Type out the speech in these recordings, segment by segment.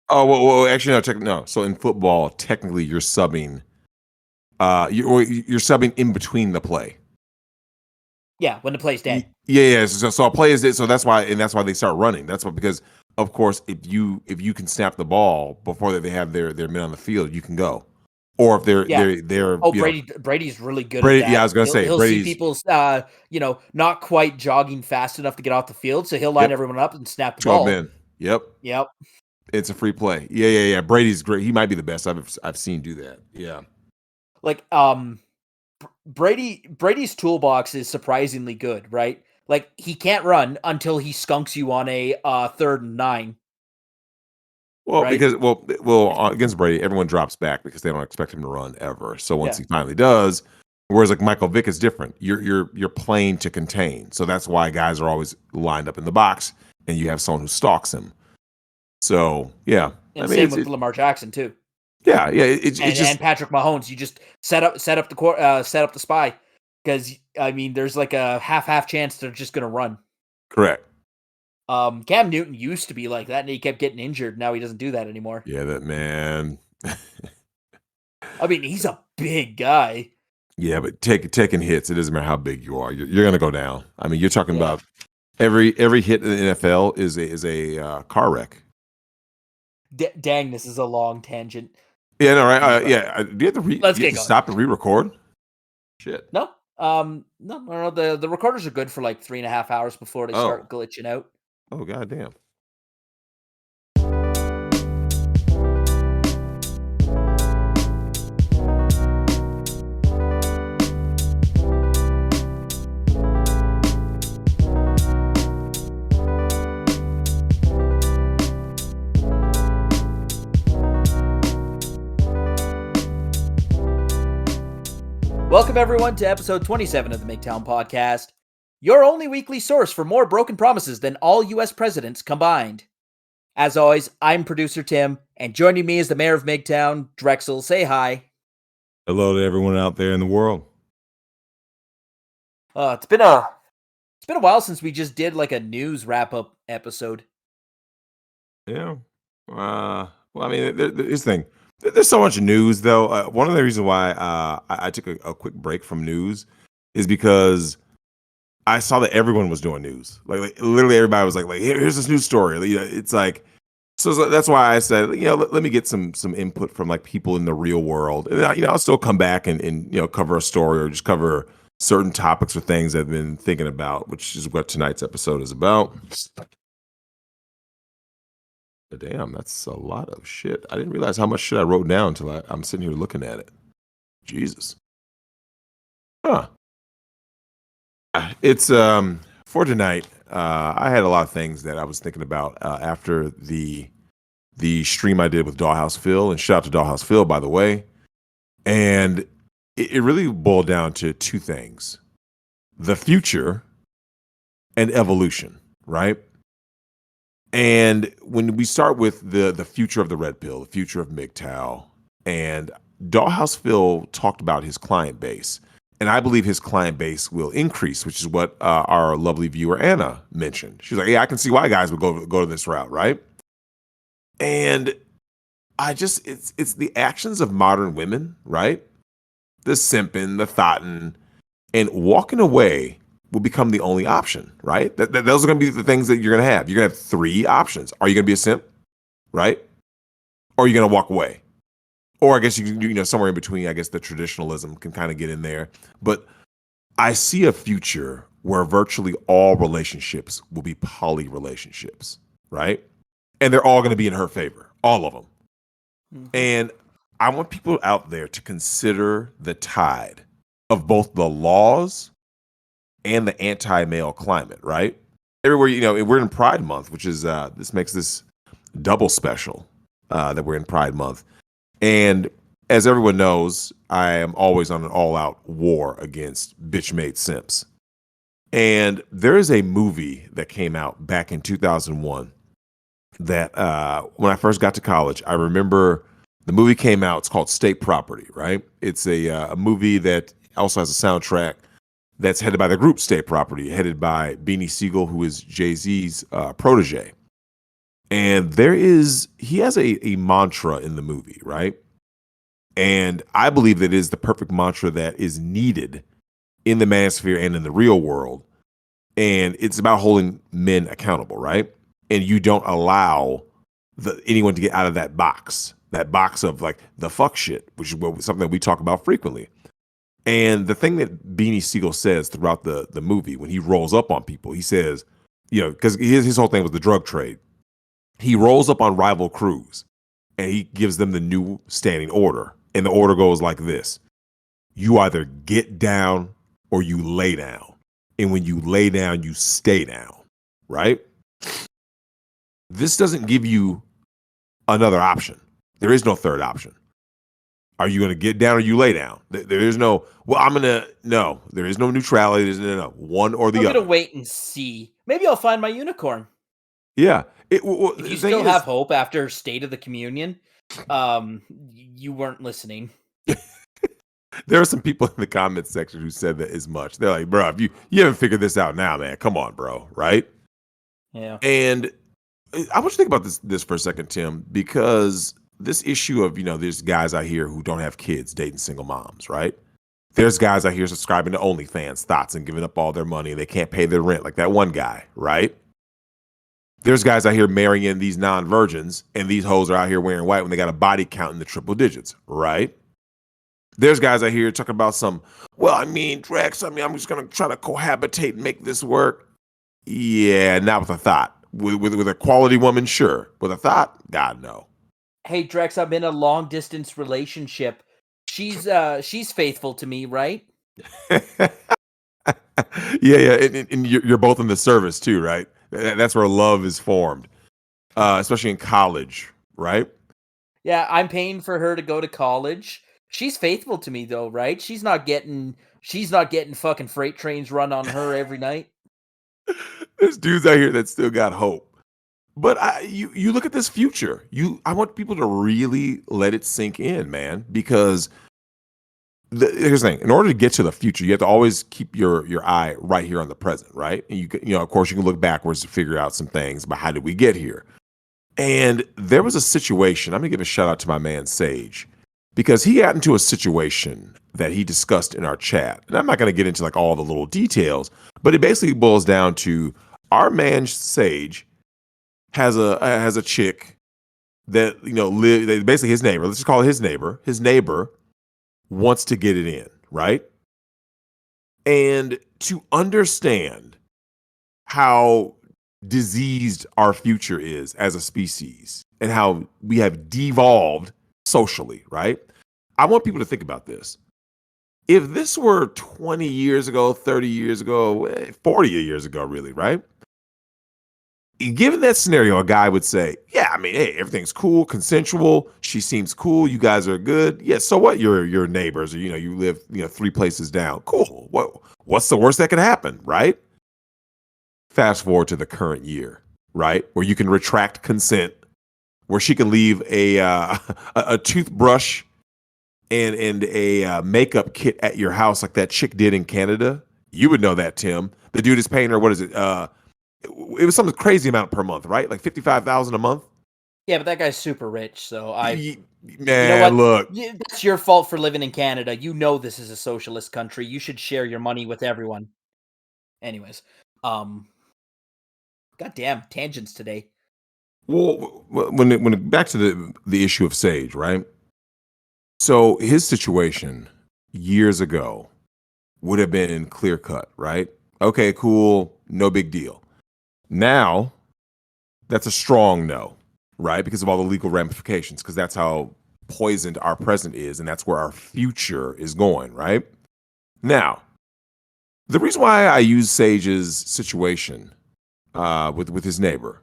Oh, well, actually, no. So in football, technically, you're subbing. You're subbing in between the play. Yeah, when the play's dead. Yeah. So a play is it. So that's why they start running. That's what because of course if you can snap the ball before they have their men on the field, you can go. Or if they're Oh, Brady's really good at Brady. that. Yeah, I was gonna say He'll see Brady's. people, not quite jogging fast enough to get off the field, so he'll line Yep. everyone up and snap the 12 ball. men. Yep. Yep. It's a free play. Yeah. Brady's great. He might be the best I've seen do that. Yeah. Like Brady's toolbox is surprisingly good, right? Like he can't run until he skunks you on a 3rd and 9. Well, Right? because against Brady, everyone drops back because they don't expect him to run ever. So once Yeah. he finally does, whereas like Michael Vick is different. You're playing to contain. So that's why guys are always lined up in the box, and you have someone who stalks him. So yeah, And same with Lamar Jackson too. Yeah. It's just and Patrick Mahomes. You just set up the spy because I mean there's like a half chance they're just gonna run. correct. Cam Newton used to be like that, and he kept getting injured. Now he doesn't do that anymore. Yeah, that man. I mean, he's a big guy. Yeah, but taking hits, it doesn't matter how big you are. You're going to go down. I mean, you're talking about every hit in the NFL is a car wreck. Dang, this is a long tangent. Yeah, no, right? Do you have to stop and re-record? Shit. No. No. The recorders are good for like 3.5 hours before they start glitching out. Oh, goddamn. Welcome, everyone, to episode 27 of the Migtown podcast, your only weekly source for more broken promises than all U.S. presidents combined. As always, I'm producer Tim, and joining me is the mayor of Migtown, Drexel. Say hi. Hello to everyone out there in the world. It's been a while since we just did like a news wrap-up episode. Yeah. Well, I mean, this thing. There's so much news, though. One of the reasons why I took a quick break from news is because I saw that everyone was doing news. Like literally everybody was like, here's this news story. It's like, so that's why I said, let me get some input from like people in the real world. And, I'll still come back and cover a story or just cover certain topics or things I've been thinking about, which is what tonight's episode is about. But damn, that's a lot of shit. I didn't realize how much shit I wrote down until I'm sitting here looking at it. Jesus. Huh. It's for tonight. I had a lot of things that I was thinking about after the stream I did with Dollhouse Phil, and shout out to Dollhouse Phil, by the way. And it really boiled down to two things: the future and evolution, right? And when we start with the future of the red pill, the future of MGTOW, and Dollhouse Phil talked about his client base. And I believe his client base will increase, which is what our lovely viewer Anna mentioned. She's like, "Yeah, I can see why guys would go to this route, right?" And it's the actions of modern women, right? The simping, the thotting, and walking away will become the only option, right? Those are going to be the things that you're going to have. You're going to have three options. Are you going to be a simp, right? Or are you going to walk away? Or I guess somewhere in between. I guess the traditionalism can kind of get in there. But I see a future where virtually all relationships will be poly relationships, right? And they're all going to be in her favor, all of them. Mm-hmm. And I want people out there to consider the tide of both the laws and the anti-male climate, right? Everywhere, we're in Pride Month, which is this makes this double special that we're in Pride Month. And as everyone knows, I am always on an all-out war against bitch-made simps. And there is a movie that came out back in 2001 that when I first got to college, I remember the movie came out. It's called State Property, right? It's a movie that also has a soundtrack that's headed by the group State Property, headed by Beanie Siegel, who is Jay-Z's protege. And he has a mantra in the movie, right? And I believe that is the perfect mantra that is needed in the manosphere and in the real world. And it's about holding men accountable, right? And you don't allow anyone to get out of that box of like the fuck shit, which is something that we talk about frequently. And the thing that Beanie Siegel says throughout the movie when he rolls up on people, he says, because his whole thing was the drug trade. He rolls up on rival crews and he gives them the new standing order. And the order goes like this: you either get down or you lay down. And when you lay down, you stay down, right? This doesn't give you another option. There is no third option. Are you going to get down or you lay down? There is no, no, there is no neutrality. There's no, one or the I'm other. going to wait and see. Maybe I'll find my unicorn. Yeah. If you still have hope after State of the Communion, you weren't listening. There are some people in the comments section who said that as much. They're like, bro, if you haven't figured this out now, man, come on, bro, right? Yeah. And I want you to think about this for a second, Tim, because this issue of, there's guys out here who don't have kids dating single moms, right? There's guys out here subscribing to OnlyFans thoughts and giving up all their money. They can't pay their rent, like that one guy, right? There's guys out here marrying these non-virgins, and these hoes are out here wearing white when they got a body count in the triple digits, right? There's guys out here talking about Drex, I'm just going to try to cohabitate and make this work. Yeah, not with a thought. With a quality woman, sure. With a thought, God, no. Hey, Drex, I'm in a long-distance relationship. She's faithful to me, right? Yeah. And you're both in the service too, right? That's where love is formed, especially in college, right? Yeah, I'm paying for her to go to college. She's faithful to me though, right? She's not getting fucking freight trains run on her every night. There's dudes out here that still got hope. But you look at this future. I want people to really let it sink in, man, because here's the thing. In order to get to the future, you have to always keep your eye right here on the present, right? And of course, you can look backwards to figure out some things about how did we get here. And there was a situation. I'm gonna give a shout out to my man Sage, because he got into a situation that he discussed in our chat. And I'm not going to get into like all the little details, but it basically boils down to our man Sage has a chick that, basically his neighbor, let's just call it his neighbor. His neighbor wants to get it in, right? And to understand how diseased our future is as a species and how we have devolved socially, right? I want people to think about this. If this were 20 years ago, 30 years ago, 40 years ago, really, right? Given that scenario, a guy would say, yeah, hey, everything's cool, consensual. She seems cool. You guys are good. Yeah, so what? You're neighbors, or, you live, 3 places down. Cool. What's the worst that could happen, right? Fast forward to the current year, right? Where you can retract consent, where she can leave a toothbrush and a makeup kit at your house like that chick did in Canada. You would know that, Tim. The dude is paying her, what is it? It was some crazy amount per month, right? Like $55,000 a month. Yeah, but that guy's super rich, so Man, you know what? Look. That's your fault for living in Canada. You know this is a socialist country. You should share your money with everyone. Anyways, goddamn tangents today. Well, when back to the issue of Sage, right? So his situation years ago would have been clear cut, right? Okay, cool, no big deal. Now, that's a strong no, right? Because of all the legal ramifications, because that's how poisoned our present is, and that's where our future is going, right? Now, the reason why I use Sage's situation with his neighbor,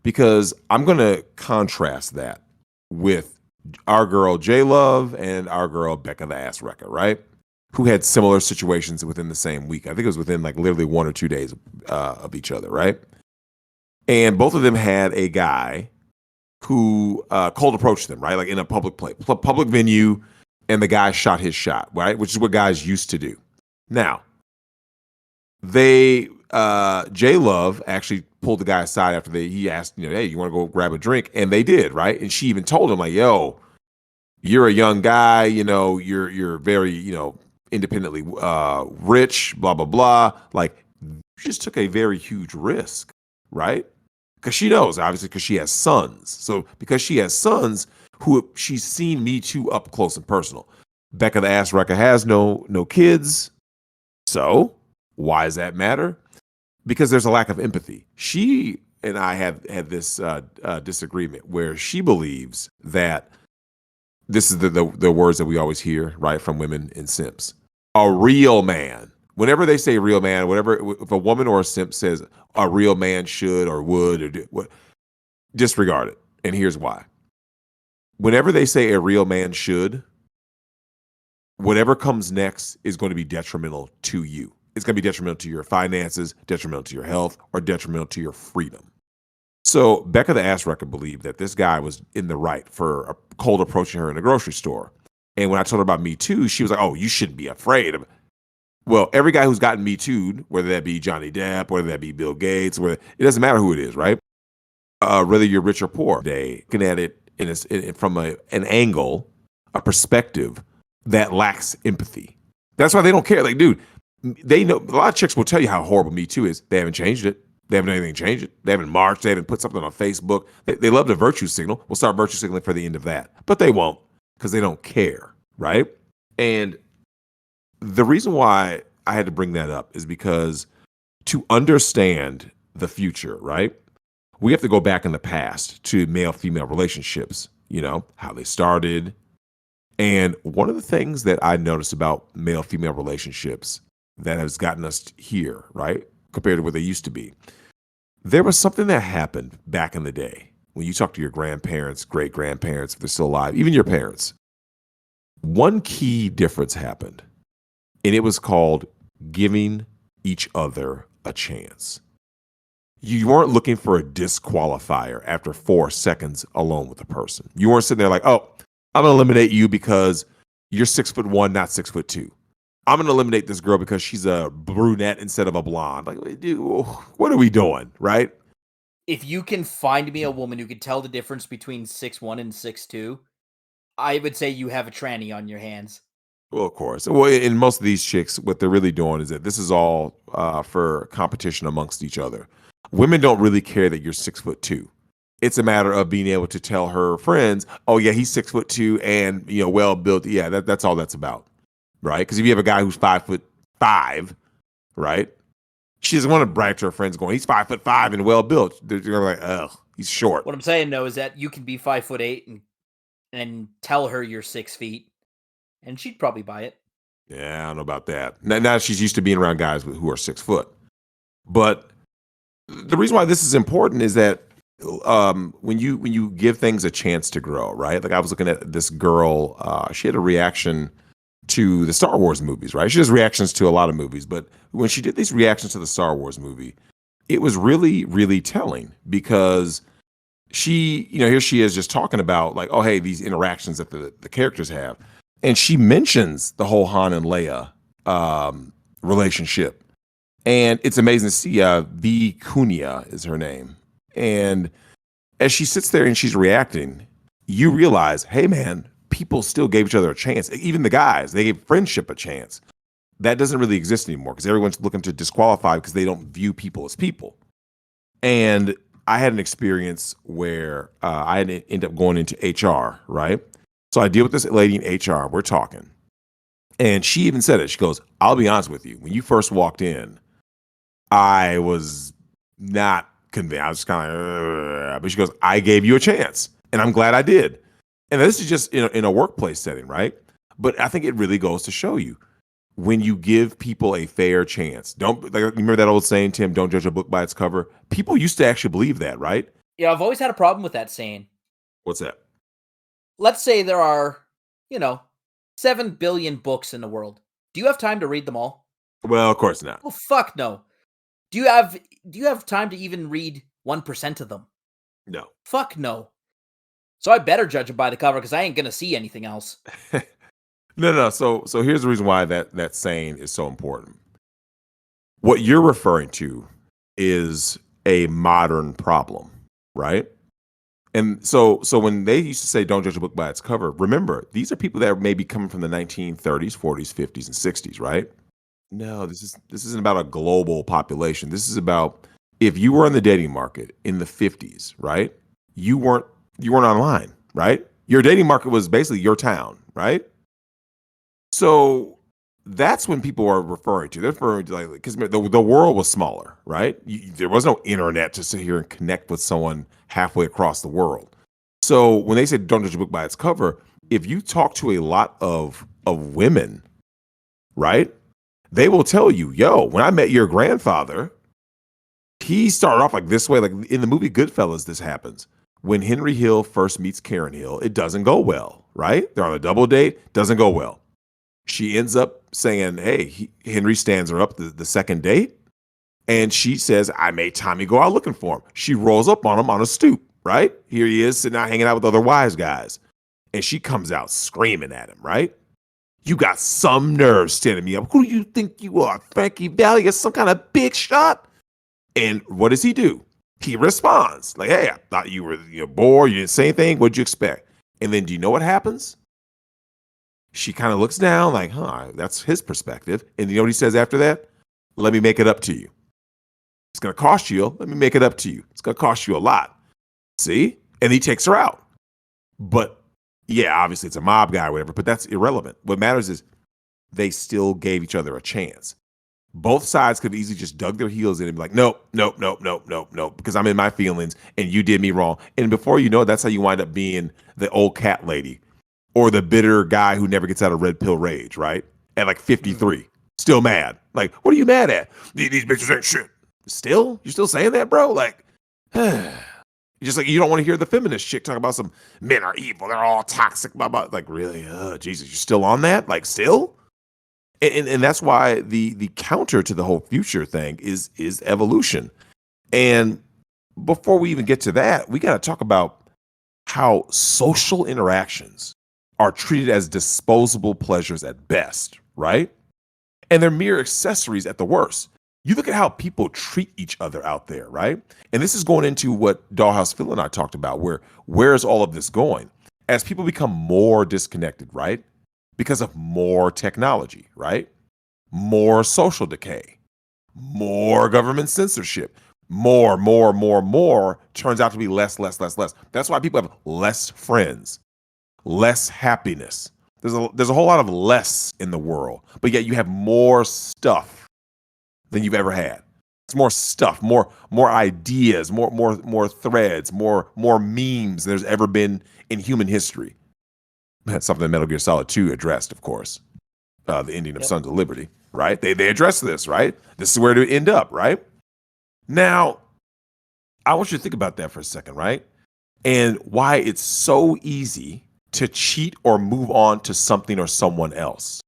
because I'm going to contrast that with our girl J Love and our girl Becca the Ass Wrecker, right? Who had similar situations within the same week. I think it was within like literally 1 or 2 days of each other, right? And both of them had a guy who cold approached them, right? Like in a public venue, and the guy shot his shot, right? Which is what guys used to do. Now, they J Love actually pulled the guy aside after he asked, hey, you want to go grab a drink? And they did, right? And she even told him, like, yo, you're a young guy, you're very, independently rich, blah, blah, blah. Like, you just took a very huge risk, right? Because she knows, obviously, because she has sons. So because she has sons who she's seen Me Too up close and personal. Becca the ass wrecker has no kids. So why does that matter? Because there's a lack of empathy. She and I have had this disagreement where she believes that this is the words that we always hear, right, from women in simps. A real man. Whenever they say real man, whatever, if a woman or a simp says a real man should or would or do, disregard it. And here's why. Whenever they say a real man should, whatever comes next is going to be detrimental to you. It's going to be detrimental to your finances, detrimental to your health, or detrimental to your freedom. So Becca the ass wrecker believed that this guy was in the right for a cold approaching her in a grocery store. And when I told her about Me Too, she was like, oh, you shouldn't be afraid of it. Well, every guy who's gotten Me Too'd, whether that be Johnny Depp, whether that be Bill Gates, it doesn't matter who it is, right? Whether you're rich or poor, they looking at it from an angle, a perspective that lacks empathy. That's why they don't care. Like, dude, they know a lot of chicks will tell you how horrible Me Too is. They haven't changed it. They haven't done anything to change it. They haven't marched. They haven't put something on Facebook. They love the virtue signal. We'll start virtue signaling for the end of that. But they won't because they don't care, right? And the reason why I had to bring that up is because to understand the future, right, we have to go back in the past to male-female relationships, how they started. And one of the things that I noticed about male-female relationships that has gotten us here, right, compared to what they used to be, there was something that happened back in the day when you talk to your grandparents, great-grandparents, if they're still alive, even your parents. One key difference happened, and it was called giving each other a chance. You weren't looking for a disqualifier after 4 seconds alone with a person. You weren't sitting there like, oh, I'm going to eliminate you because you're 6'1", not 6'2". I'm going to eliminate this girl because she's a brunette instead of a blonde. Like, dude, what are we doing, right? If you can find me a woman who can tell the difference between 6'1" and 6'2", I would say you have a tranny on your hands. Well, of course. Well, in most of these chicks, what they're really doing is that this is all for competition amongst each other. Women don't really care that you're 6'2". It's a matter of being able to tell her friends, oh yeah, he's 6'2" and well built. Yeah, that's all that's about, right? Because if you have a guy who's 5'5", right, she doesn't want to brag to her friends going, he's 5'5" and well built. They're like, ugh, he's short. What I'm saying though is that you can be 5'8" and tell her you're 6 feet, and she'd probably buy it. Yeah, I don't know about that. Now she's used to being around guys who are 6 foot, but the reason why this is important is that when you give things a chance to grow, right? Like I was looking at this girl, she had a reaction to the Star Wars movies, right? She has reactions to a lot of movies, but when she did these reactions to the Star Wars movie, it was really, really telling because she, here she is just talking about like, oh, hey, these interactions that the characters have. And she mentions the whole Han and Leia relationship. And it's amazing to see Vicuña is her name. And as she sits there and she's reacting, you realize, hey, man, people still gave each other a chance. Even the guys, they gave friendship a chance. That doesn't really exist anymore because everyone's looking to disqualify because they don't view people as people. And I had an experience where I ended up going into HR, right? So I deal with this lady in HR. We're talking. And she even said it. She goes, I'll be honest with you. When you first walked in, I was not convinced. I was kind of, but she goes, I gave you a chance, and I'm glad I did. And this is just in a workplace setting, right? But I think it really goes to show you when you give people a fair chance. Don't like, remember that old saying, Tim? Don't judge a book by its cover. People used to actually believe that, right? Yeah, I've always had a problem with that saying. What's that? Let's say there are, 7 billion books in the world. Do you have time to read them all? Well, of course not. Oh, fuck no. Do you have time to even read 1% of them? No. Fuck no. So I better judge them by the cover because I ain't gonna see anything else. No. So here's the reason why that saying is so important. What you're referring to is a modern problem, right? And so when they used to say don't judge a book by its cover, remember, these are people that are maybe coming from the 1930s, 40s, 50s, and 60s, right? No, this isn't about a global population. This is about if you were in the dating market in the 50s, right? You weren't you weren't online, right? Your dating market was basically your town, right? So that's when people are referring to. They're referring to like because the world was smaller, right? There was no internet to sit here and connect with someone halfway across the world. So when they say don't judge a book by its cover, if you talk to a lot of women, right, they will tell you, "Yo, when I met your grandfather, he started off like this way." Like in the movie Goodfellas, this happens. When Henry Hill first meets Karen Hill, it doesn't go well, right? They're on a double date, doesn't go well. She ends up saying, "Hey," Henry stands her up the second date, and she says, "I made Tommy go out looking for him." She rolls up on him on a stoop, right? Here he is sitting out hanging out with other wise guys. And she comes out screaming at him, right? "You got some nerve standing me up. Who do you think you are, Frankie Valli? You're some kind of big shot?" And what does he do? He responds like, "Hey, I thought you were bored. You didn't say anything. What'd you expect?" And then do you know what happens? She kind of looks down like, that's his perspective. And you know what he says after that? "Let me make it up to you. It's going to cost you. Let me make it up to you. It's going to cost you a lot." See? And he takes her out. But yeah, obviously it's a mob guy or whatever, but that's irrelevant. What matters is they still gave each other a chance. Both sides could have easily just dug their heels in and be like, "Nope, nope, nope, nope, nope, nope, because I'm in my feelings and you did me wrong." And before you know it, that's how you wind up being the old cat lady or the bitter guy who never gets out of red pill rage, right? At like 53, still mad. Like, what are you mad at? These bitches ain't shit. Still? You still saying that, bro? Like, just like you don't want to hear the feminist chick talk about some men are evil, they're all toxic, blah, blah. Like, really? Jesus, you're still on that? Like, still? And that's why the counter to the whole future thing is evolution. And before we even get to that, we got to talk about how social interactions are treated as disposable pleasures at best, right? And they're mere accessories at the worst. You look at how people treat each other out there, right? And this is going into what Dollhouse Phil and I talked about, where's all of this going? As people become more disconnected, right? Because of more technology, right? More social decay, more government censorship, more turns out to be less, less, less, less. That's why people have less friends, less happiness. There's a whole lot of less in the world, but yet you have more stuff than you've ever had. It's more stuff, more ideas, more threads, more memes than there's ever been in human history. That's something that Metal Gear Solid 2 addressed, of course. The ending of Sons of Liberty, right? They address this, right? This is where to end up, right? Now, I want you to think about that for a second, right? And why it's so easy to cheat or move on to something or someone else.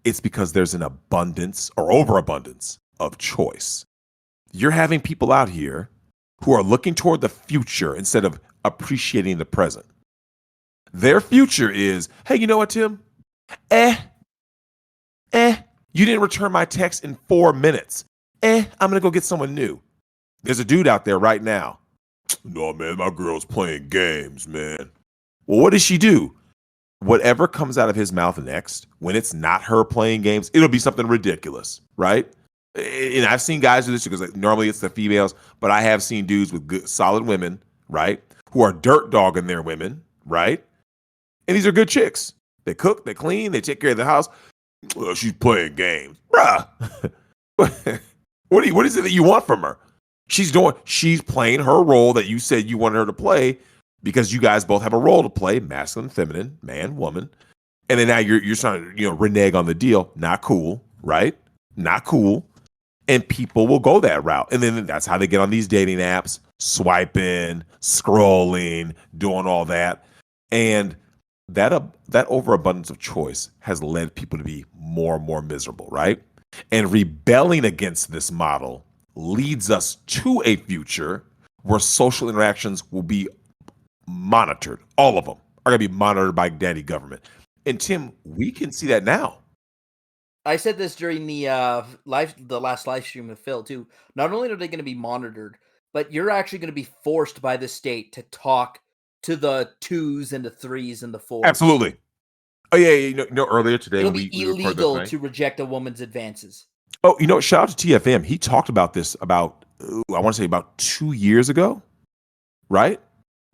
It's because there's an abundance or overabundance of choice. You're having people out here who are looking toward the future instead of appreciating the present. Their future is, "Hey, you know what, Tim? You didn't return my text in 4 minutes. I'm going to go get someone new." There's a dude out there right now. "No, man, my girl's playing games, man." Well, what does she do? Whatever comes out of his mouth next, when it's not her playing games, it'll be something ridiculous, right? And I've seen guys do this because like, normally it's the females, but I have seen dudes with good, solid women, right? Who are dirt dogging their women, right? And these are good chicks. They cook, they clean, they take care of the house. "Well, she's playing games." Bruh. What is it that you want from her? She's playing her role that you said you wanted her to play because you guys both have a role to play, masculine, feminine, man, woman. And then now you're trying to, renege on the deal. Not cool, right? Not cool. And people will go that route. And then that's how they get on these dating apps, swiping, scrolling, doing all that. And that overabundance of choice has led people to be more and more miserable, right? And rebelling against this model leads us to a future where social interactions will be monitored. All of them are going to be monitored by daddy government. And Tim, we can see that now. I said this during the last live stream with Phil too. Not only are they going to be monitored, but you're actually going to be forced by the state to talk to the twos and the threes and the fours. Absolutely. Oh yeah, earlier today It'll when be we recorded the illegal thing. to reject a woman's advances. Oh, shout out to TFM. He talked about this about I want to say about 2 years ago, right?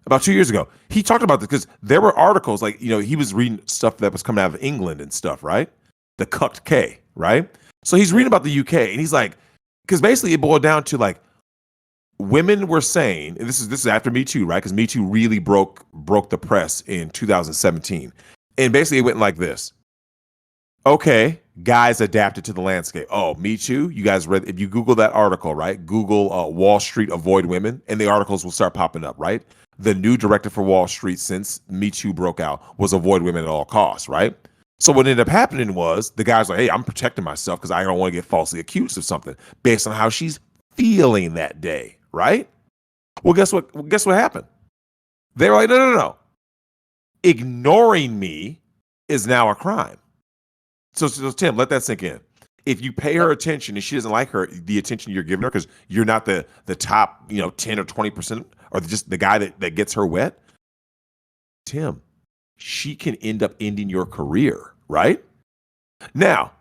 About 2 years ago, he talked about this because there were articles like he was reading stuff that was coming out of England and stuff, right? The cucked K, right? So he's reading about the UK and he's like, because basically it boiled down to like women were saying, and this is after Me Too, right? Because Me Too really broke the press in 2017, and basically it went like this. Okay, guys adapted to the landscape. Oh, Me Too. You guys read, if you Google that article, right? Google Wall Street avoid women, and the articles will start popping up, right? The new directive for Wall Street since Me Too broke out was avoid women at all costs, right? So what ended up happening was the guys were like, hey, I'm protecting myself because I don't want to get falsely accused of something based on how she's feeling that day, right? Well, guess what? Guess what happened? They were like, no. Ignoring me is now a crime. So Tim, let that sink in. If you pay her attention and she doesn't like the attention you're giving her because you're not the top 10 or 20% or just the guy that gets her wet, Tim, she can end up ending your career, right? Now,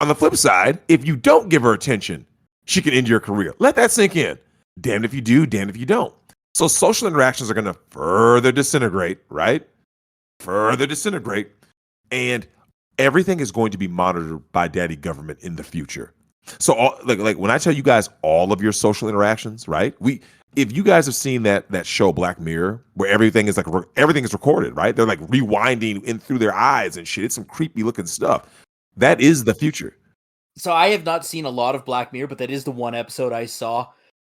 on the flip side, if you don't give her attention, she can end your career. Let that sink in. Damned if you do, damned if you don't. So social interactions are going to further disintegrate, right? Further disintegrate. And everything is going to be monitored by daddy government in the future. So like when I tell you guys all of your social interactions, right? If you guys have seen that show Black Mirror, where everything is recorded, right? They're like rewinding in through their eyes and shit. It's some creepy looking stuff. That is the future. So I have not seen a lot of Black Mirror, but that is the one episode I saw.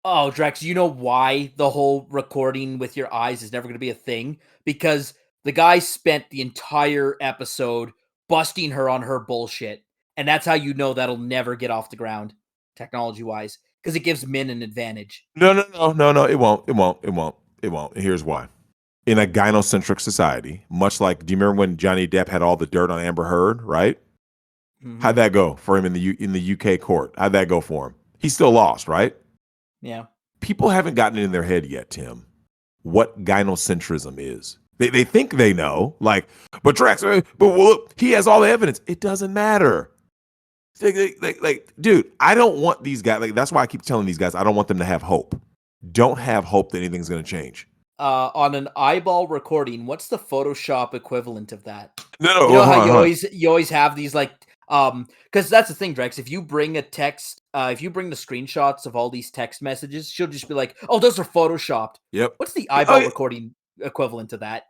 Oh, Drex, you know why the whole recording with your eyes is never going to be a thing? Because the guy spent the entire episode busting her on her bullshit. And that's how you know that'll never get off the ground, technology-wise, because it gives men an advantage. No. It won't. And here's why. In a gynocentric society, much like, do you remember when Johnny Depp had all the dirt on Amber Heard, right? Mm-hmm. How'd that go for him in the UK court? How'd that go for him? He still lost, right? Yeah. People haven't gotten it in their head yet, Tim, what gynocentrism is. They think they know, like, but Drexel, but look, he has all the evidence. It doesn't matter. Like, dude, I don't want these guys. Like, that's why I keep telling these guys, I don't want them to have hope. Don't have hope that anything's going to change. On an eyeball recording, what's the Photoshop equivalent of that? No, you know how you always have these like because that's the thing, Drex. If you bring a text, if you bring the screenshots of all these text messages, she'll just be like, "Oh, those are photoshopped." Yep. What's the eyeball recording equivalent to that?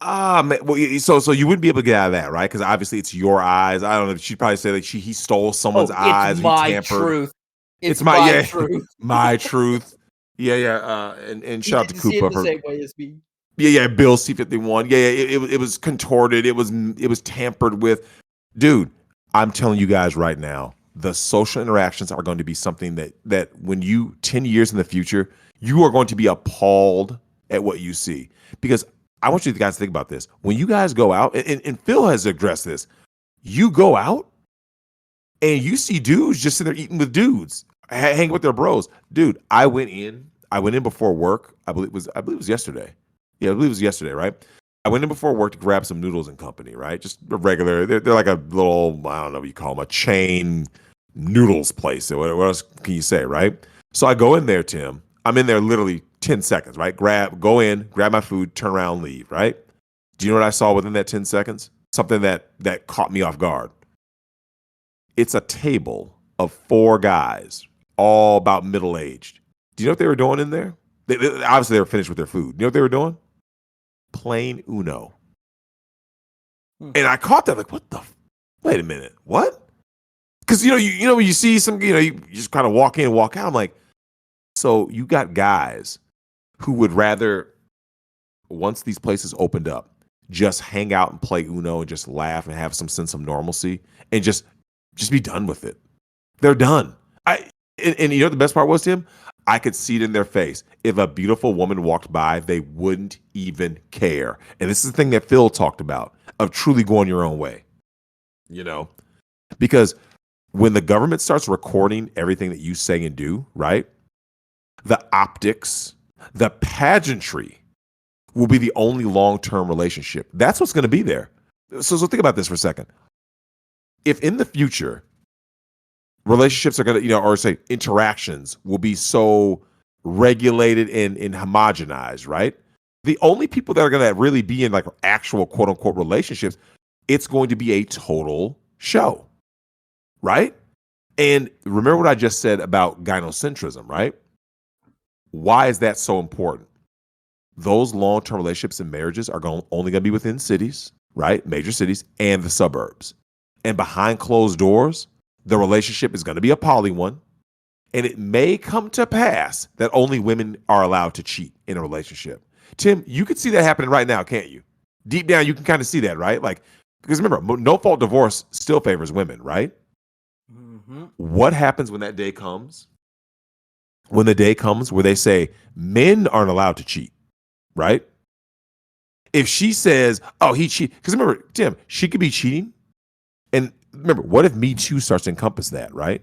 Man, well, so you wouldn't be able to get out of that, right? Because obviously it's your eyes. I don't know. She'd probably say like he stole someone's eyes. It's my truth. It's my truth. My truth. Yeah. And shout out to Koopa. The same way as me. Yeah. Bill C-51. Yeah. It was contorted. It was tampered with. Dude, I'm telling you guys right now, the social interactions are going to be something that when you 10 years in the future, you are going to be appalled at what you see. Because I want you guys to think about this. When you guys go out, and Phil has addressed this, you go out and you see dudes just sitting there eating with dudes, hanging with their bros. Dude, I went in before work. I believe it was yesterday. Yeah, I believe it was yesterday, right? I went in before work to grab some noodles and company, right? Just a regular, they're like a little, I don't know what you call them, a chain noodles place. What else can you say, right? So I go in there, Tim. I'm in there literally 10 seconds, right? Go in, grab my food, turn around, leave, right? Do you know what I saw within that 10 seconds? Something that caught me off guard. It's a table of 4 guys, all about middle-aged. Do you know what they were doing in there? Obviously, they were finished with their food. You know what they were doing? Playing Uno. And I caught that, like, what the? Wait a minute, what? Because you know when you see some, you just kind of walk in and walk out. I'm like, so you got guys who would rather, once these places opened up, just hang out and play Uno and just laugh and have some sense of normalcy and just be done with it. They're done. And you know what the best part was, Tim? I could see it in their face. If a beautiful woman walked by, they wouldn't even care. And this is the thing that Phil talked about, of truly going your own way. Because when the government starts recording everything that you say and do, right? The optics, the pageantry will be the only long-term relationship. That's what's going to be there. So think about this for a second. If in the future relationships are going to, or say interactions will be so regulated and homogenized, right? The only people that are going to really be in like actual quote unquote relationships, it's going to be a total show, right? And remember what I just said about gynocentrism, right? Why is that so important? Those long-term relationships and marriages are only going to be within cities, right? Major cities and the suburbs. And behind closed doors, the relationship is going to be a poly one. And it may come to pass that only women are allowed to cheat in a relationship. Tim, you can see that happening right now, can't you? Deep down, you can kind of see that, right? Like, because remember, no-fault divorce still favors women, right? Mm-hmm. What happens when that day comes? When the day comes where they say men aren't allowed to cheat, right? If she says, oh, he cheated, because remember, Tim, she could be cheating. And remember, what if Me Too starts to encompass that, right?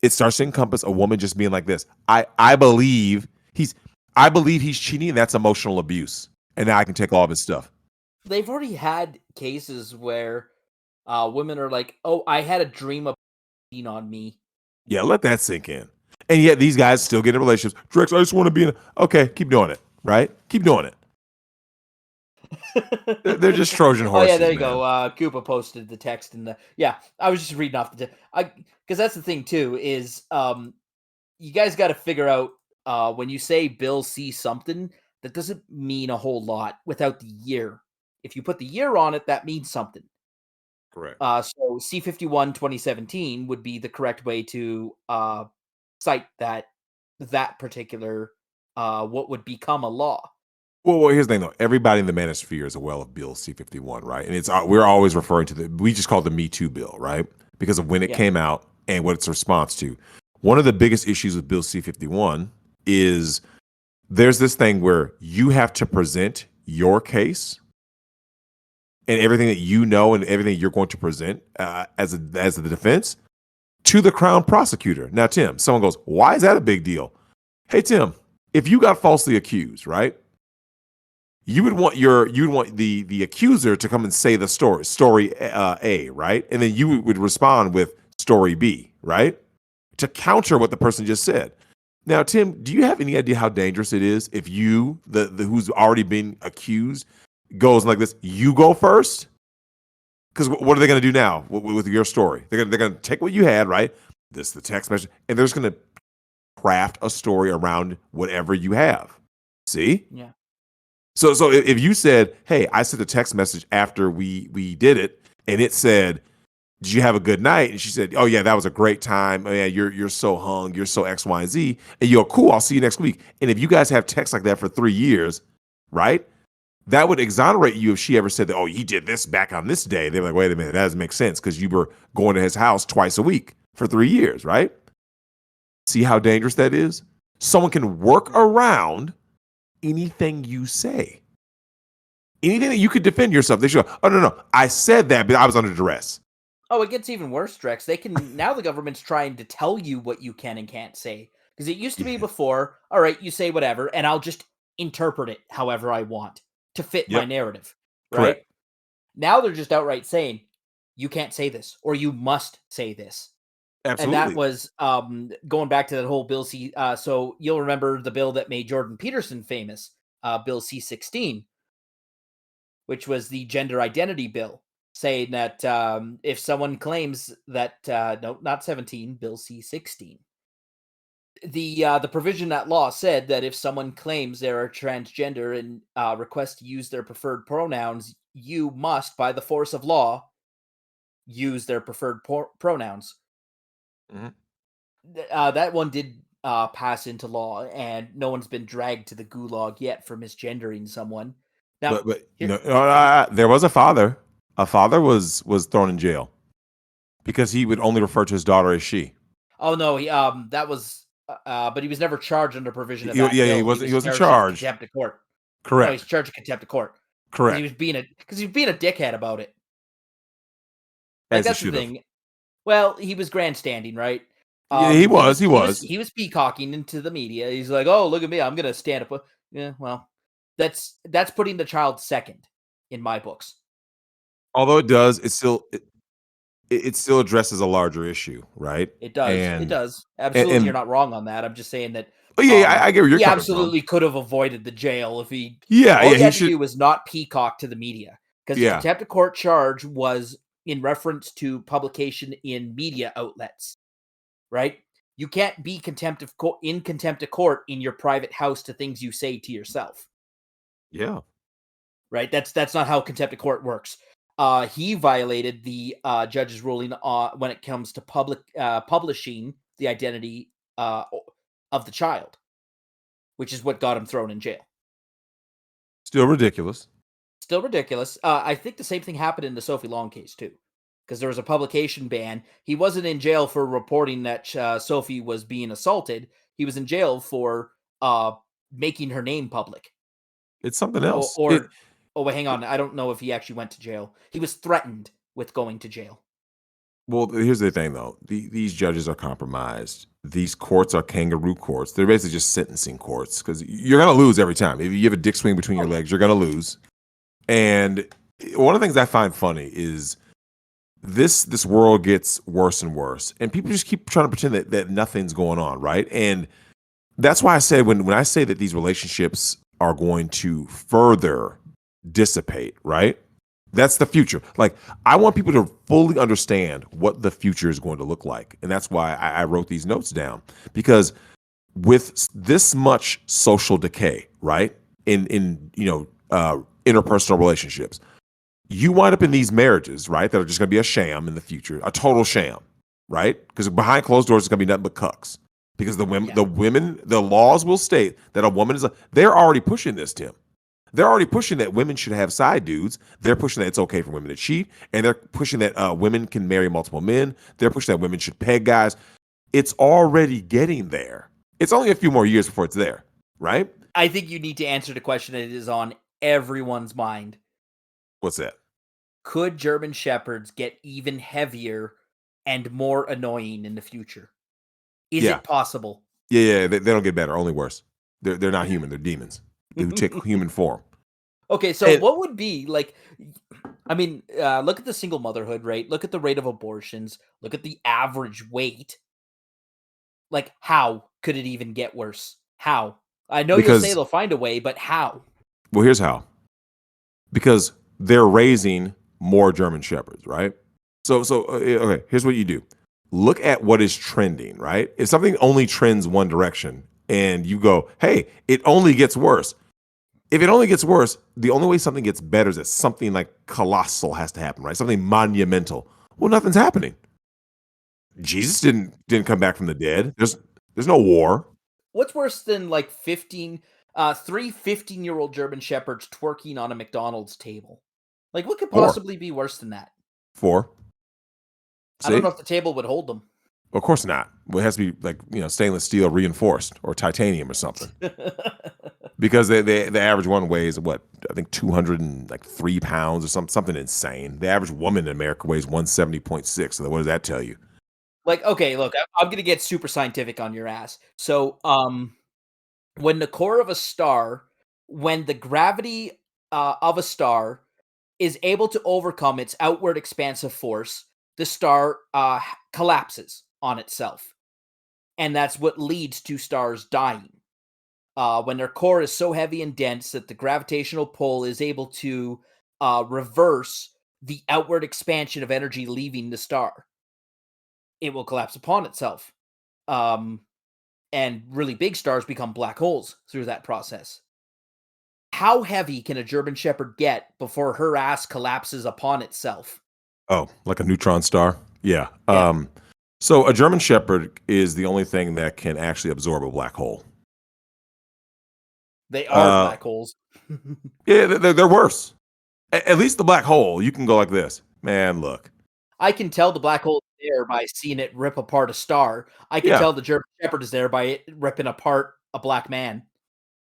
It starts to encompass a woman just being like this. I believe he's cheating, and that's emotional abuse. And now I can take all of his stuff. They've already had cases where women are like, "Oh, I had a dream of cheating on me." Yeah, let that sink in. And yet these guys still get in relationships. Drex, I just want to be in okay, keep doing it, right? Keep doing it. They're just Trojan horses. Oh yeah, there you man. go. Koopa posted the text in the. Yeah, I was just reading off the. Because that's the thing too is you guys got to figure out when you say Bill C something, that doesn't mean a whole lot without the year. If you put the year on it, that means something. Correct. So C51 2017 would be the correct way to cite that particular what would become a law. Well, here's the thing though. Everybody in the Manosphere is aware of Bill C51, right? And it's we're always referring to we just call it the Me Too bill, right? Because of when it came out and what its response to. One of the biggest issues with Bill C51 is there's this thing where you have to present your case and everything that you know and everything you're going to present as the defense to the Crown prosecutor. Now, Tim, someone goes, "Why is that a big deal?" Hey, Tim, if you got falsely accused, right? You would want the accuser to come and say the story A, right? And then you would respond with story B, right? To counter what the person just said. Now, Tim, do you have any idea how dangerous it is if you, the who's already been accused, goes like this? You go first, because what are they going to do now with your story? They're going to take what you had, right? The text message, and they're just going to craft a story around whatever you have. See? Yeah. So if you said, "Hey, I sent a text message after we did it, and it said, did you have a good night?" And she said, "Oh yeah, that was a great time. Oh, yeah, you're so hung, you're so X, Y, and Z." And you're cool. I'll see you next week. And if you guys have texts like that for 3 years, right? That would exonerate you if she ever said that. "Oh, he did this back on this day." They're like, "Wait a minute, that doesn't make sense because you were going to his house twice a week for 3 years, right?" See how dangerous that is? Someone can work around anything you say. Anything that you could defend yourself. They should go, "Oh, no, I said that, but I was under duress." Oh, it gets even worse, Drex. They can now the government's trying to tell you what you can and can't say. Because it used to be before, all right, you say whatever, and I'll just interpret it however I want to fit my narrative. Right? Correct. Now they're just outright saying, you can't say this, or you must say this. Absolutely. And that was going back to that whole Bill C. So you'll remember the bill that made Jordan Peterson famous, Bill C-16, which was the gender identity bill, saying that if someone claims that no, not 17, Bill C-16. The provision that law said that if someone claims they're transgender and requests to use their preferred pronouns, you must, by the force of law, use their preferred pronouns. Mhm. That one did pass into law, and no one's been dragged to the gulag yet for misgendering someone. Now, But there was a father. A father was thrown in jail because he would only refer to his daughter as she. oh no, he that was, but he was never charged under provision of Yeah, that he bill. wasn't charged charged. in contempt of court. No, Correct. he's charged in contempt of court because Correct. he was being a dickhead about it. Like, as he that's the should have. thing. Well, he was grandstanding, right? Yeah, he He was. was He he was was. he was peacocking into the media. He's like, "Oh, look at me. I'm gonna stand up." Yeah, well, that's putting the child second in my books. Although it does, it still addresses a larger issue, right? It does. It And does. Absolutely, you're and not wrong on that. I'm just saying that oh yeah, yeah, I get where you're he coming from. absolutely could have avoided the jail if he Yeah, all yeah, he he had to should. do was not peacock to the media because the Yeah, contempt of court charge was in reference to publication in media outlets, right? You can't be in contempt of court in your private house to things you say to yourself, yeah. right? That's not how contempt of court works. He violated the judge's ruling when it comes to publishing the identity of the child, which is what got him thrown in jail. Still ridiculous. Still ridiculous. I think the same thing happened in the Sophie Long case too, because there was a publication ban. He wasn't in jail for reporting that Sophie was being assaulted. He was in jail for making her name public. It's something Or, else. or oh wait, hang on. I don't know if he actually went to jail. He was threatened with going to jail. Well, here's the thing though. These judges are compromised. These courts are kangaroo courts. They're basically just sentencing courts because you're gonna lose every time. If you have a dick swing between your legs, you're gonna lose. And one of the things I find funny is this world gets worse and worse, and people just keep trying to pretend that nothing's going on, right? And that's why I said when I say that these relationships are going to further dissipate, right? That's the future. Like, I want people to fully understand what the future is going to look like. And that's why I wrote these notes down. Because with this much social decay, right? In interpersonal relationships, you wind up in these marriages, right? That are just gonna be a sham in the future, a total sham, right? Because behind closed doors, it's gonna be nothing but cucks. Because the laws will state that a woman they're already pushing this, Tim. They're already pushing that women should have side dudes. They're pushing that it's okay for women to cheat, and they're pushing that women can marry multiple men. They're pushing that women should peg guys. It's already getting there. It's only a few more years before it's there, right? I think you need to answer the question that is on everyone's mind. What's that? Could German Shepherds get even heavier and more annoying in the future? Is Yeah, it possible? yeah. They don't get better, only worse. They're not human. They're demons who take human form. Okay, so And what would be like? I mean, look at the single motherhood rate. Look at the rate of abortions. Look at the average weight. Like, how could it even get worse? How? I know you'll say because they'll find a way, but how? well, here's how. Because they're raising more German shepherds, right? Okay, here's what you do. Look at what is trending, right? If something only trends one direction and you go, "Hey, it only gets worse." If it only gets worse, the only way something gets better is that something like colossal has to happen, right? Something monumental. Well, nothing's happening. Jesus didn't come back from the dead. There's no war. What's worse than like 3 15-year-old German shepherds twerking on a McDonald's table? Like, what could Four. possibly be worse than that? Four. I don't know See? if the table would hold them. Of course not. Well, it has to be like, stainless steel reinforced or titanium or something. Because the average one weighs what, I think 203 pounds or something insane. The average woman in America weighs 170.6. So what does that tell you? Like, okay, look, I'm gonna get super scientific on your ass. So, when the core of a star, when the gravity of a star is able to overcome its outward expansive force, the star collapses on itself, and that's what leads to stars dying. When their core is so heavy and dense that the gravitational pull is able to reverse the outward expansion of energy leaving the star, it will collapse upon itself. Um, and really big stars become black holes through that process. How heavy can a German Shepherd get before her ass collapses upon itself? Oh, like a neutron star? Yeah. Yeah, So a German Shepherd is the only thing that can actually absorb a black hole. they are Uh, black holes. yeah, they're worse. At least the black hole, you can go like this. Man, look. I can tell the black hole is there by seeing it rip apart a star. I can Yeah, tell the German Shepherd is there by it ripping apart a black man.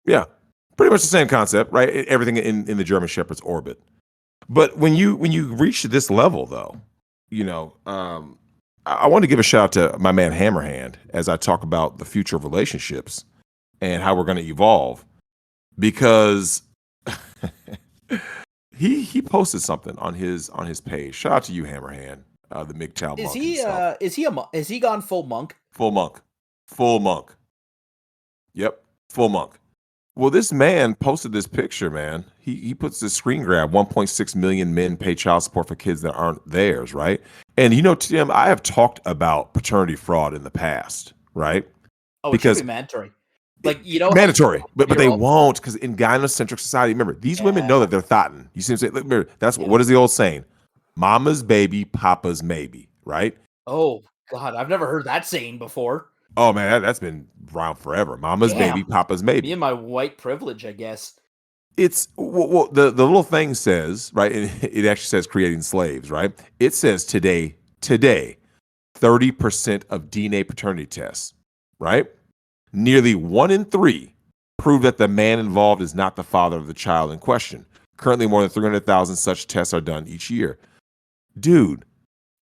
yeah. Pretty much the same concept, right? Everything in the German Shepherd's orbit. But when you reach this level, though, I want to give a shout out to my man Hammerhand as I talk about the future of relationships and how we're going to evolve, because he posted something on his page. Shout out to you, Hammerhand, the Migtown monk himself. Is he gone full monk? Full monk. Yep, full monk. Well, this man posted this picture, man. He puts this screen grab. 1.6 million men pay child support for kids that aren't theirs, right? And Tim, I have talked about paternity fraud in the past, right? Oh, it should be mandatory. Mandatory, but they won't, because in gynocentric society, remember, these women know that they're thotting. You see what I'm saying? Remember, that's what is the old saying? Mama's baby, papa's maybe, right? Oh God, I've never heard that saying before. Oh man, that's been around forever. Mama's baby, papa's maybe. Me and my white privilege, I guess. It's the little thing says, right? It actually says creating slaves, right? It says today, 30% of DNA paternity tests, right? Nearly 1 in 3 prove that the man involved is not the father of the child in question. Currently, more than 300,000 such tests are done each year. Dude.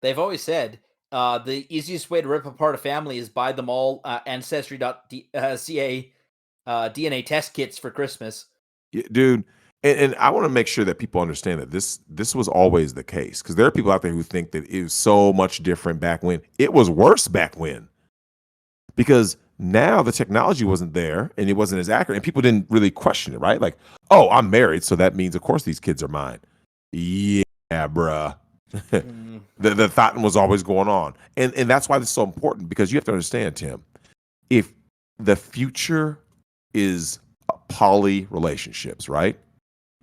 They've always said the easiest way to rip apart a family is buy them all Ancestry.ca DNA test kits for Christmas. Yeah, dude. And I want to make sure that people understand that this was always the case, because there are people out there who think that it was so much different back when. It was worse back when, because now the technology wasn't there and it wasn't as accurate and people didn't really question it, right? Like, oh, I'm married, so that means of course these kids are mine. Yeah, bruh. The thought was always going on. And that's why this is so important, because you have to understand, Tim, if the future is poly relationships, right?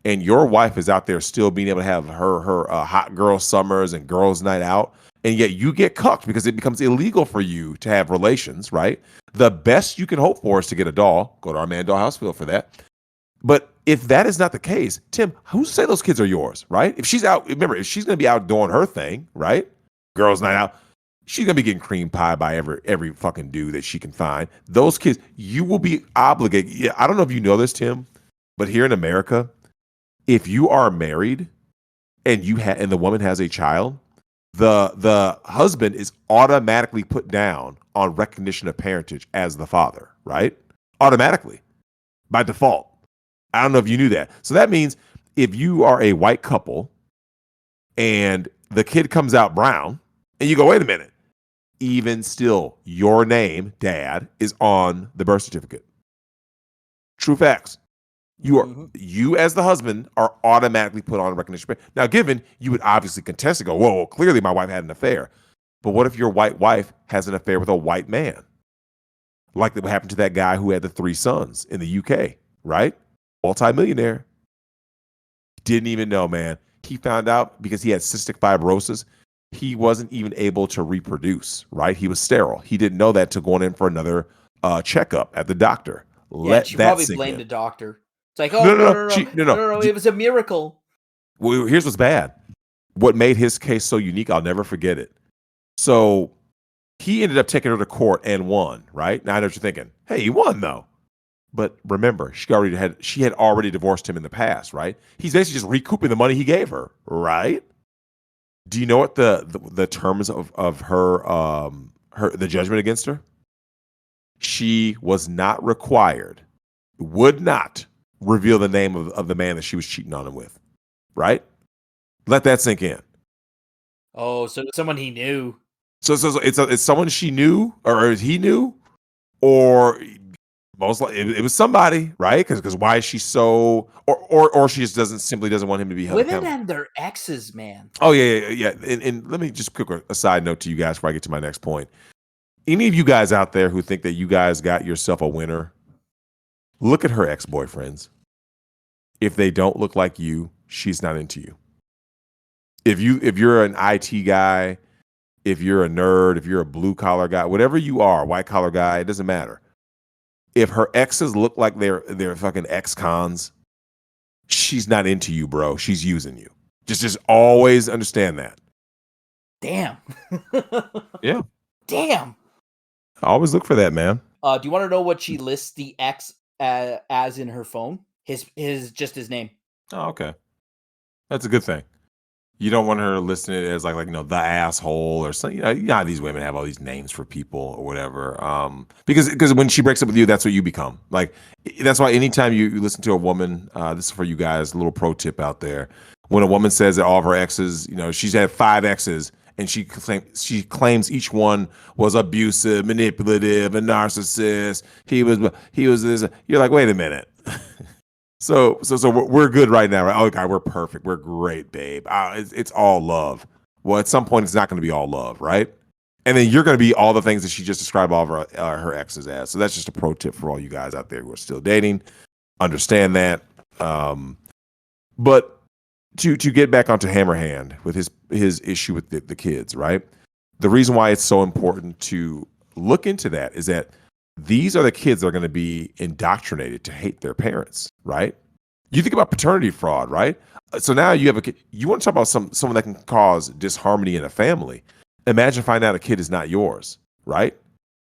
And your wife is out there still being able to have her hot girl summers and girls night out, and yet you get cucked because it becomes illegal for you to have relations, right? The best you can hope for is to get a doll. Go to our man Dollhouseville for that. But if that is not the case, Tim, who's to say those kids are yours, right? If she's out, remember, if she's going to be out doing her thing, right? Girls night out, she's going to be getting cream pie by every fucking dude that she can find. Those kids, you will be obligated. Yeah, I don't know if you know this, Tim, but here in America, if you are married and and the woman has a child, the husband is automatically put down on recognition of parentage as the father, right? Automatically, by default. I don't know if you knew that. So that means if you are a white couple and the kid comes out brown and you go, wait a minute, even still, your name, dad, is on the birth certificate. True facts. You as the husband are automatically put on recognition. Now, given you would obviously contest and go, whoa, clearly my wife had an affair. But what if your white wife has an affair with a white man? Like what happened to that guy who had the 3 sons in the UK, right? Multi-millionaire. Didn't even know, man. He found out because he had cystic fibrosis. He wasn't even able to reproduce, right? He was sterile. He didn't know that till going in for another checkup at the doctor. She probably blamed the doctor. It's like, oh, no, it was a miracle. Well, here's what's bad. What made his case so unique, I'll never forget it. So he ended up taking her to court and won, right? Now I know what you're thinking. Hey, he won though. But remember, she had already divorced him in the past, right? He's basically just recouping the money he gave her, right? Do you know what the terms of her the judgment against her? She was not required, would not reveal the name of the man that she was cheating on him with, right? Let that sink in. Oh, so it's someone he knew. So it's someone she knew, or he knew, or most likely it was somebody, right? Because why is she so, or she just simply doesn't want him to be held accountable. Women and their exes, man. Oh yeah. And let me just quick a side note to you guys before I get to my next point. Any of you guys out there who think that you guys got yourself a winner, look at her ex-boyfriends. If they don't look like you, she's not into you. If you're an IT guy, if you're a nerd, if you're a blue collar guy, whatever you are, white collar guy, it doesn't matter. If her exes look like they're fucking ex-cons, she's not into you, bro. She's using you. Just always understand that. Damn. Yeah. Damn. I always look for that, man. Do you want to know what she lists the ex as in her phone? His name. Oh, okay. That's a good thing. You don't want her listing it as like the asshole or something. You know how these women have all these names for people or whatever. Because when she breaks up with you, that's what you become. Like that's why anytime you listen to a woman, this is for you guys, a little pro tip out there. When a woman says that all of her exes, she's had 5 exes, and she claims each one was abusive, manipulative, a narcissist. He was this. You're like, wait a minute. So we're good right now, right? Oh God, we're perfect. We're great, babe. It's all love. Well, at some point, it's not going to be all love, right? And then you're going to be all the things that she just described all of her exes as. So that's just a pro tip for all you guys out there who are still dating. Understand that. But to get back onto Hammerhand with his issue with the kids, right? The reason why it's so important to look into that is that these are the kids that are going to be indoctrinated to hate their parents, right? You think about paternity fraud, right? So now you have a kid. You want to talk about someone that can cause disharmony in a family. Imagine finding out a kid is not yours, right?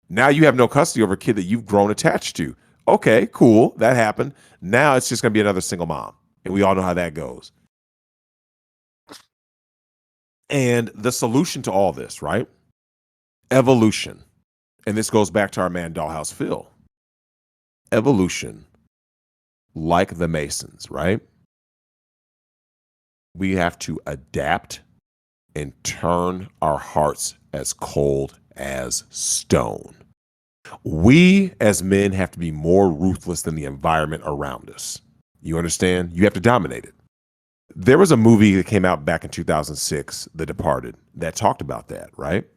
Now you have no custody over a kid that you've grown attached to. Okay, cool. That happened. Now it's just going to be another single mom. And we all know how that goes. And the solution to all this, right? Evolution. And this goes back to our man Dollhouse Phil. Evolution, like the Masons, right? We have to adapt and turn our hearts as cold as stone. We as men have to be more ruthless than the environment around us. You understand? You have to dominate it. There was a movie that came out back in 2006, The Departed, that talked about that, right?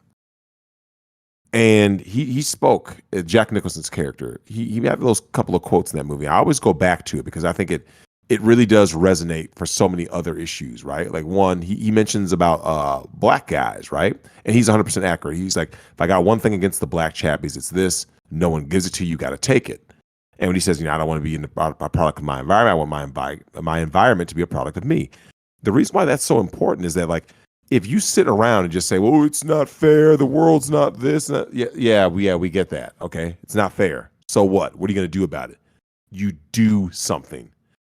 And he spoke, Jack Nicholson's character, he had those couple of quotes in that movie. I always go back to it because I think it really does resonate for so many other issues, right? Like one, he mentions about black guys, right? And he's 100% accurate. He's like, if I got one thing against the black chappies, it's this: no one gives it to you, got to take it. And when he says, I don't want to be a product of my environment, I want my environment to be a product of me. The reason why that's so important is that, like, if you sit around and just say, well, it's not fair, the world's not this, we get that. Okay, it's not fair. So what? What are you going to do about it? You do something.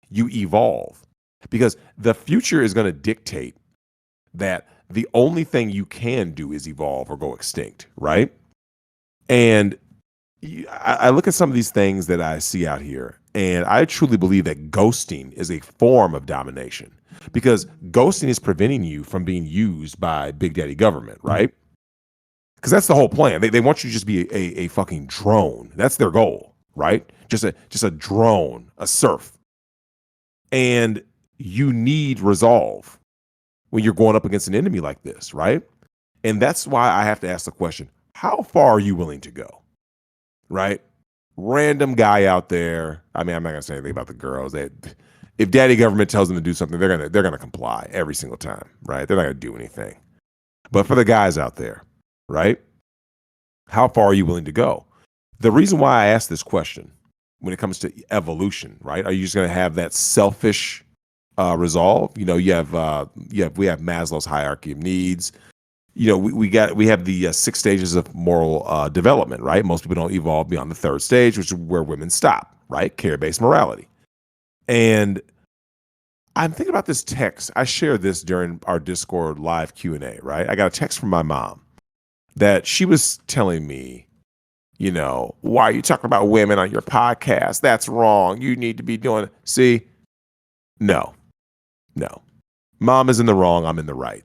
You evolve. Because the future is going to dictate that the only thing you can do is evolve or go extinct, right? And I look at some of these things that I see out here, and I truly believe that ghosting is a form of domination, because ghosting is preventing you from being used by Big Daddy government, right? Because that's the whole plan. They want you to just be a fucking drone. That's their goal, right? Just a drone, a serf. And you need resolve when you're going up against an enemy like this, right? And that's why I have to ask the question, how far are you willing to go? Right? Random guy out there. I mean, I'm not gonna say anything about the girls. If daddy government tells them to do something, they're gonna comply every single time, right? They're not gonna do anything. But for the guys out there, right? How far are you willing to go? The reason why I ask this question when it comes to evolution, right? Are you just gonna have that selfish resolve? We have Maslow's hierarchy of needs. We have the 6 stages of moral development, right? Most people don't evolve beyond the 3rd stage, which is where women stop, right? Care-based morality. And I'm thinking about this text. I shared this during our Discord live Q&A, right? I got a text from my mom that she was telling me, why are you talking about women on your podcast? That's wrong. You need to be doing it. See, no. Mom is in the wrong. I'm in the right.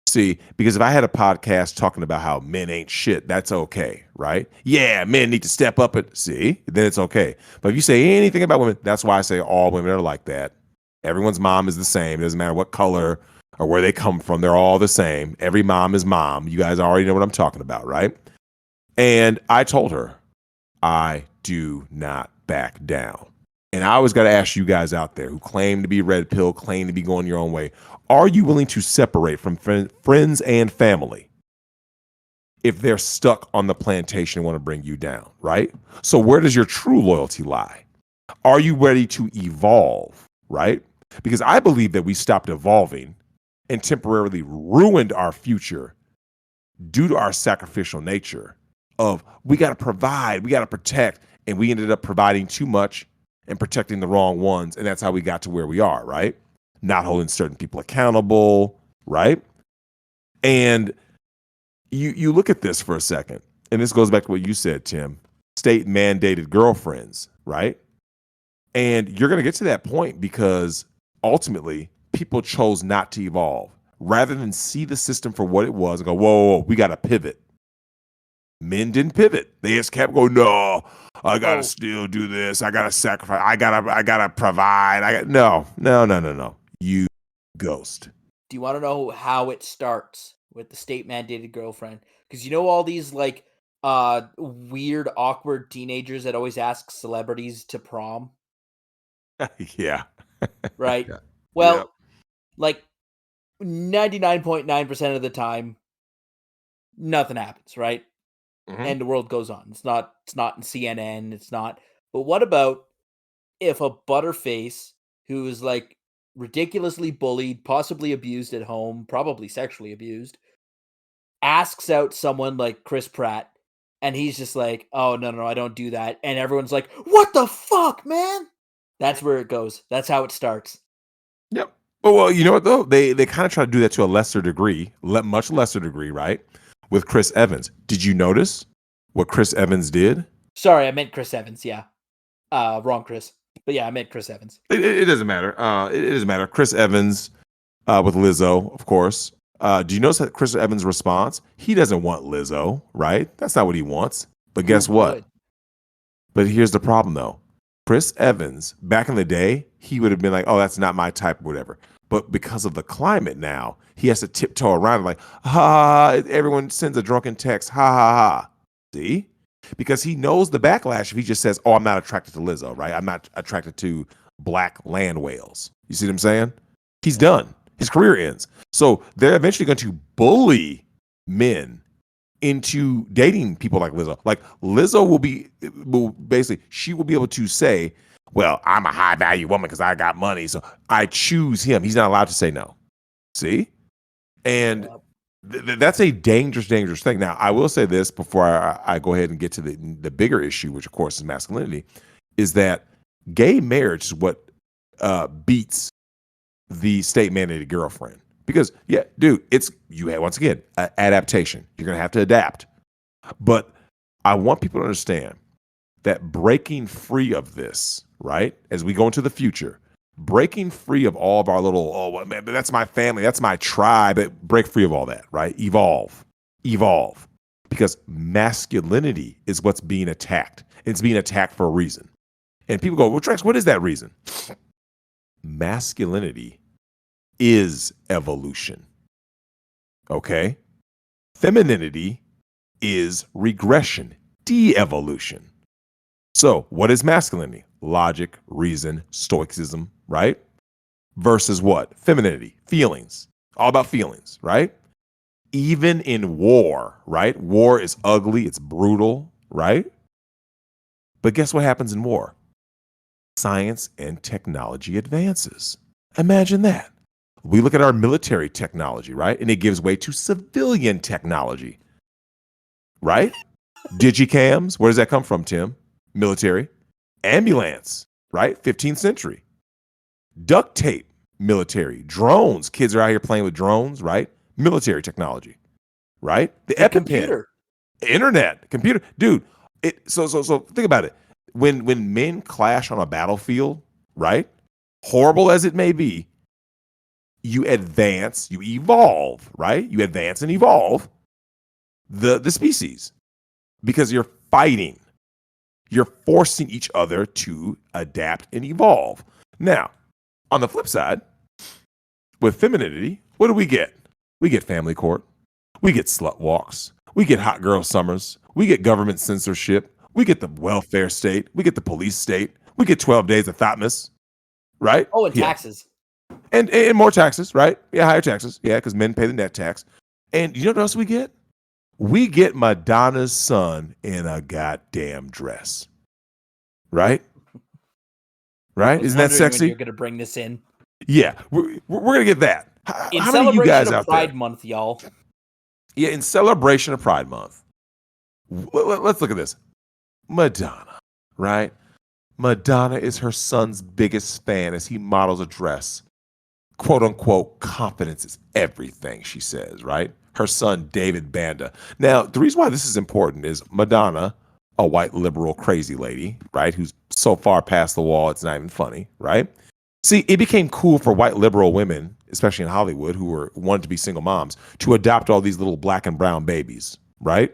See, because if I had a podcast talking about how men ain't shit, that's okay, right? Yeah, men need to step up and see, then it's okay. But if you say anything about women, that's why I say all women are like that. Everyone's mom is the same. It doesn't matter what color or where they come from. They're all the same. Every mom is mom. You guys already know what I'm talking about, right? And I told her, I do not back down. And I always got to ask you guys out there who claim to be red pill, claim to be going your own way. Are you willing to separate from friends and family if they're stuck on the plantation and want to bring you down, right? So where does your true loyalty lie? Are you ready to evolve, right? Because I believe that we stopped evolving and temporarily ruined our future due to our sacrificial nature of we got to provide, we got to protect, and we ended up providing too much and protecting the wrong ones. And that's how we got to where we are, right? Not holding certain people accountable, right? And you look at this for a second, and this goes back to what you said, Tim. State mandated girlfriends, right? And you're going to get to that point because ultimately people chose not to evolve rather than see the system for what it was and go, whoa, we got to pivot. Men didn't pivot. They just kept going, no, I got to still do this. I got to sacrifice. I got to provide. No. You ghost. Do you want to know how it starts with the state mandated girlfriend? Because you know all these like weird, awkward teenagers that always ask celebrities to prom? Yeah. Right? Yeah. Well, Yep. like 99.9% of the time, nothing happens, right? Mhm. And the world goes on. It's not in CNN, it's not. But what about if a butterface who is like ridiculously bullied, possibly abused at home, probably sexually abused, asks out someone like Chris Pratt, and he's just like, "Oh no, I don't do that," and everyone's like, "What the fuck, man?" That's where it goes. That's how it starts. Yep. Well, you know what though? They kind of try to do that to a lesser degree, much lesser degree, right? With Chris Evans. Did you notice what Chris Evans did? Sorry, I meant Chris Evans. Yeah, wrong Chris. But yeah, I meant Chris Evans. It doesn't matter. It doesn't matter. Chris Evans with Lizzo, of course. Do you notice that Chris Evans' response? He doesn't want Lizzo, right? That's not what he wants. But guess Who what? would? But here's the problem, though. Chris Evans, back in the day, he would have been like, oh, that's not my type, whatever. But because of the climate now, he has to tiptoe around like, everyone sends a drunken text, ha, ha, ha. See? Because he knows the backlash if he just says, oh, I'm not attracted to Lizzo, right? I'm not attracted to black land whales. You see what I'm saying? He's done. His career ends. So they're eventually going to bully men into dating people like Lizzo. Like Lizzo will basically, she will be able to say, well, I'm a high value woman because I got money. So I choose him. He's not allowed to say no. See? And that's a dangerous, dangerous thing. Now, I will say this before I go ahead and get to the bigger issue, which of course is masculinity, is that gay marriage is what beats the state mandated girlfriend. Because, yeah, dude, it's once again, adaptation. You're going to have to adapt. But I want people to understand that breaking free of this, right, as we go into the future, breaking free of all of our little, oh, man, that's my family, that's my tribe, break free of all that, right? Evolve. Because masculinity is what's being attacked. It's being attacked for a reason. And people go, well, Drex, what is that reason? Masculinity is evolution. Okay? Femininity is regression, de-evolution. So, what is masculinity? Logic, reason, stoicism, right? Versus what? Femininity, feelings. All about feelings, right? Even in war, right? War is ugly, it's brutal, right? But guess what happens in war? Science and technology advances. Imagine that. We look at our military technology, right? And it gives way to civilian technology, right? Digicams, where does that come from, Tim? Military. Ambulance, right? 15th century. Duct tape, military. Drones, kids are out here playing with drones, right? Military technology, right? The EpiPen, computer. Internet, computer. Dude, so think about it. When men clash on a battlefield, right? Horrible as it may be, you advance, you evolve, right? You advance and evolve the species because you're fighting. You're forcing each other to adapt and evolve. Now, on the flip side, with femininity, what do we get? We get family court. We get slut walks. We get hot girl summers. We get government censorship. We get the welfare state. We get the police state. We get 12 days of thotmas, right? Oh, and Yeah. taxes. And more taxes, right? Yeah, higher taxes. Yeah, because men pay the net tax. And you know what else we get? We get Madonna's son in a goddamn dress. Right? Right? Isn't that sexy? When you're going to bring this in. Yeah, we're going to get that. In how many of you guys celebration of out Pride there? Month, y'all. Yeah, in celebration of Pride Month. Let's look at this. Madonna, right? Madonna is her son's biggest fan as he models a dress. quote unquote, confidence is everything, she says, right? Her son, David Banda. Now, the reason why this is important is Madonna, a white liberal crazy lady, right? Who's so far past the wall, it's not even funny, right? See, it became cool for white liberal women, especially in Hollywood, who wanted to be single moms, to adopt all these little black and brown babies, right?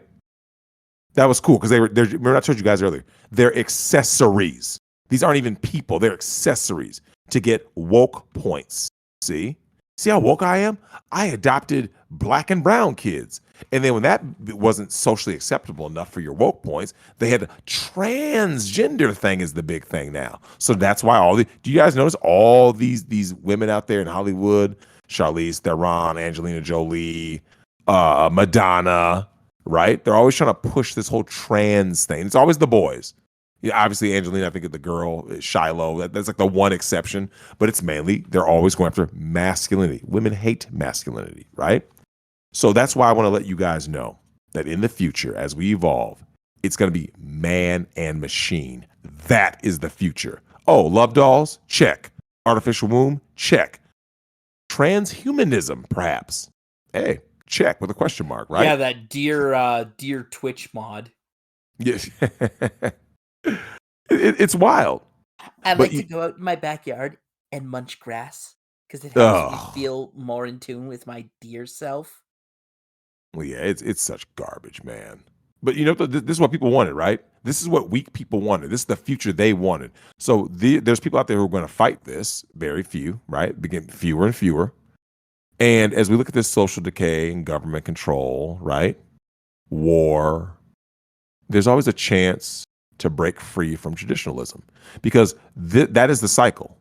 That was cool because they're remember I told you guys earlier, they're accessories. These aren't even people, they're accessories to get woke points. See how woke I am? I adopted black and brown kids. And then when that wasn't socially acceptable enough for your woke points, they had the transgender thing is the big thing now. So that's why do you guys notice all these women out there in Hollywood, Charlize Theron, Angelina Jolie, Madonna, right? They're always trying to push this whole trans thing. It's always the boys. Yeah, obviously Angelina, I think the girl, Shiloh, that's like the one exception, but it's mainly they're always going after masculinity. Women hate masculinity, right? So that's why I want to let you guys know that in the future, as we evolve, it's going to be man and machine. That is the future. Oh, love dolls? Check. Artificial womb? Check. Transhumanism, perhaps. Hey, check with a question mark, right? Yeah, that dear Twitch mod. Yes. It's wild. I like to go out in my backyard and munch grass because it helps me feel more in tune with my dear self. Well, yeah, it's such garbage, man. But you know, this is what people wanted, right? This is what weak people wanted. This is the future they wanted. So there's people out there who are going to fight this. Very few, right? Begin fewer and fewer. And as we look at this social decay and government control, right? War, there's always a chance to break free from traditionalism because that is the cycle,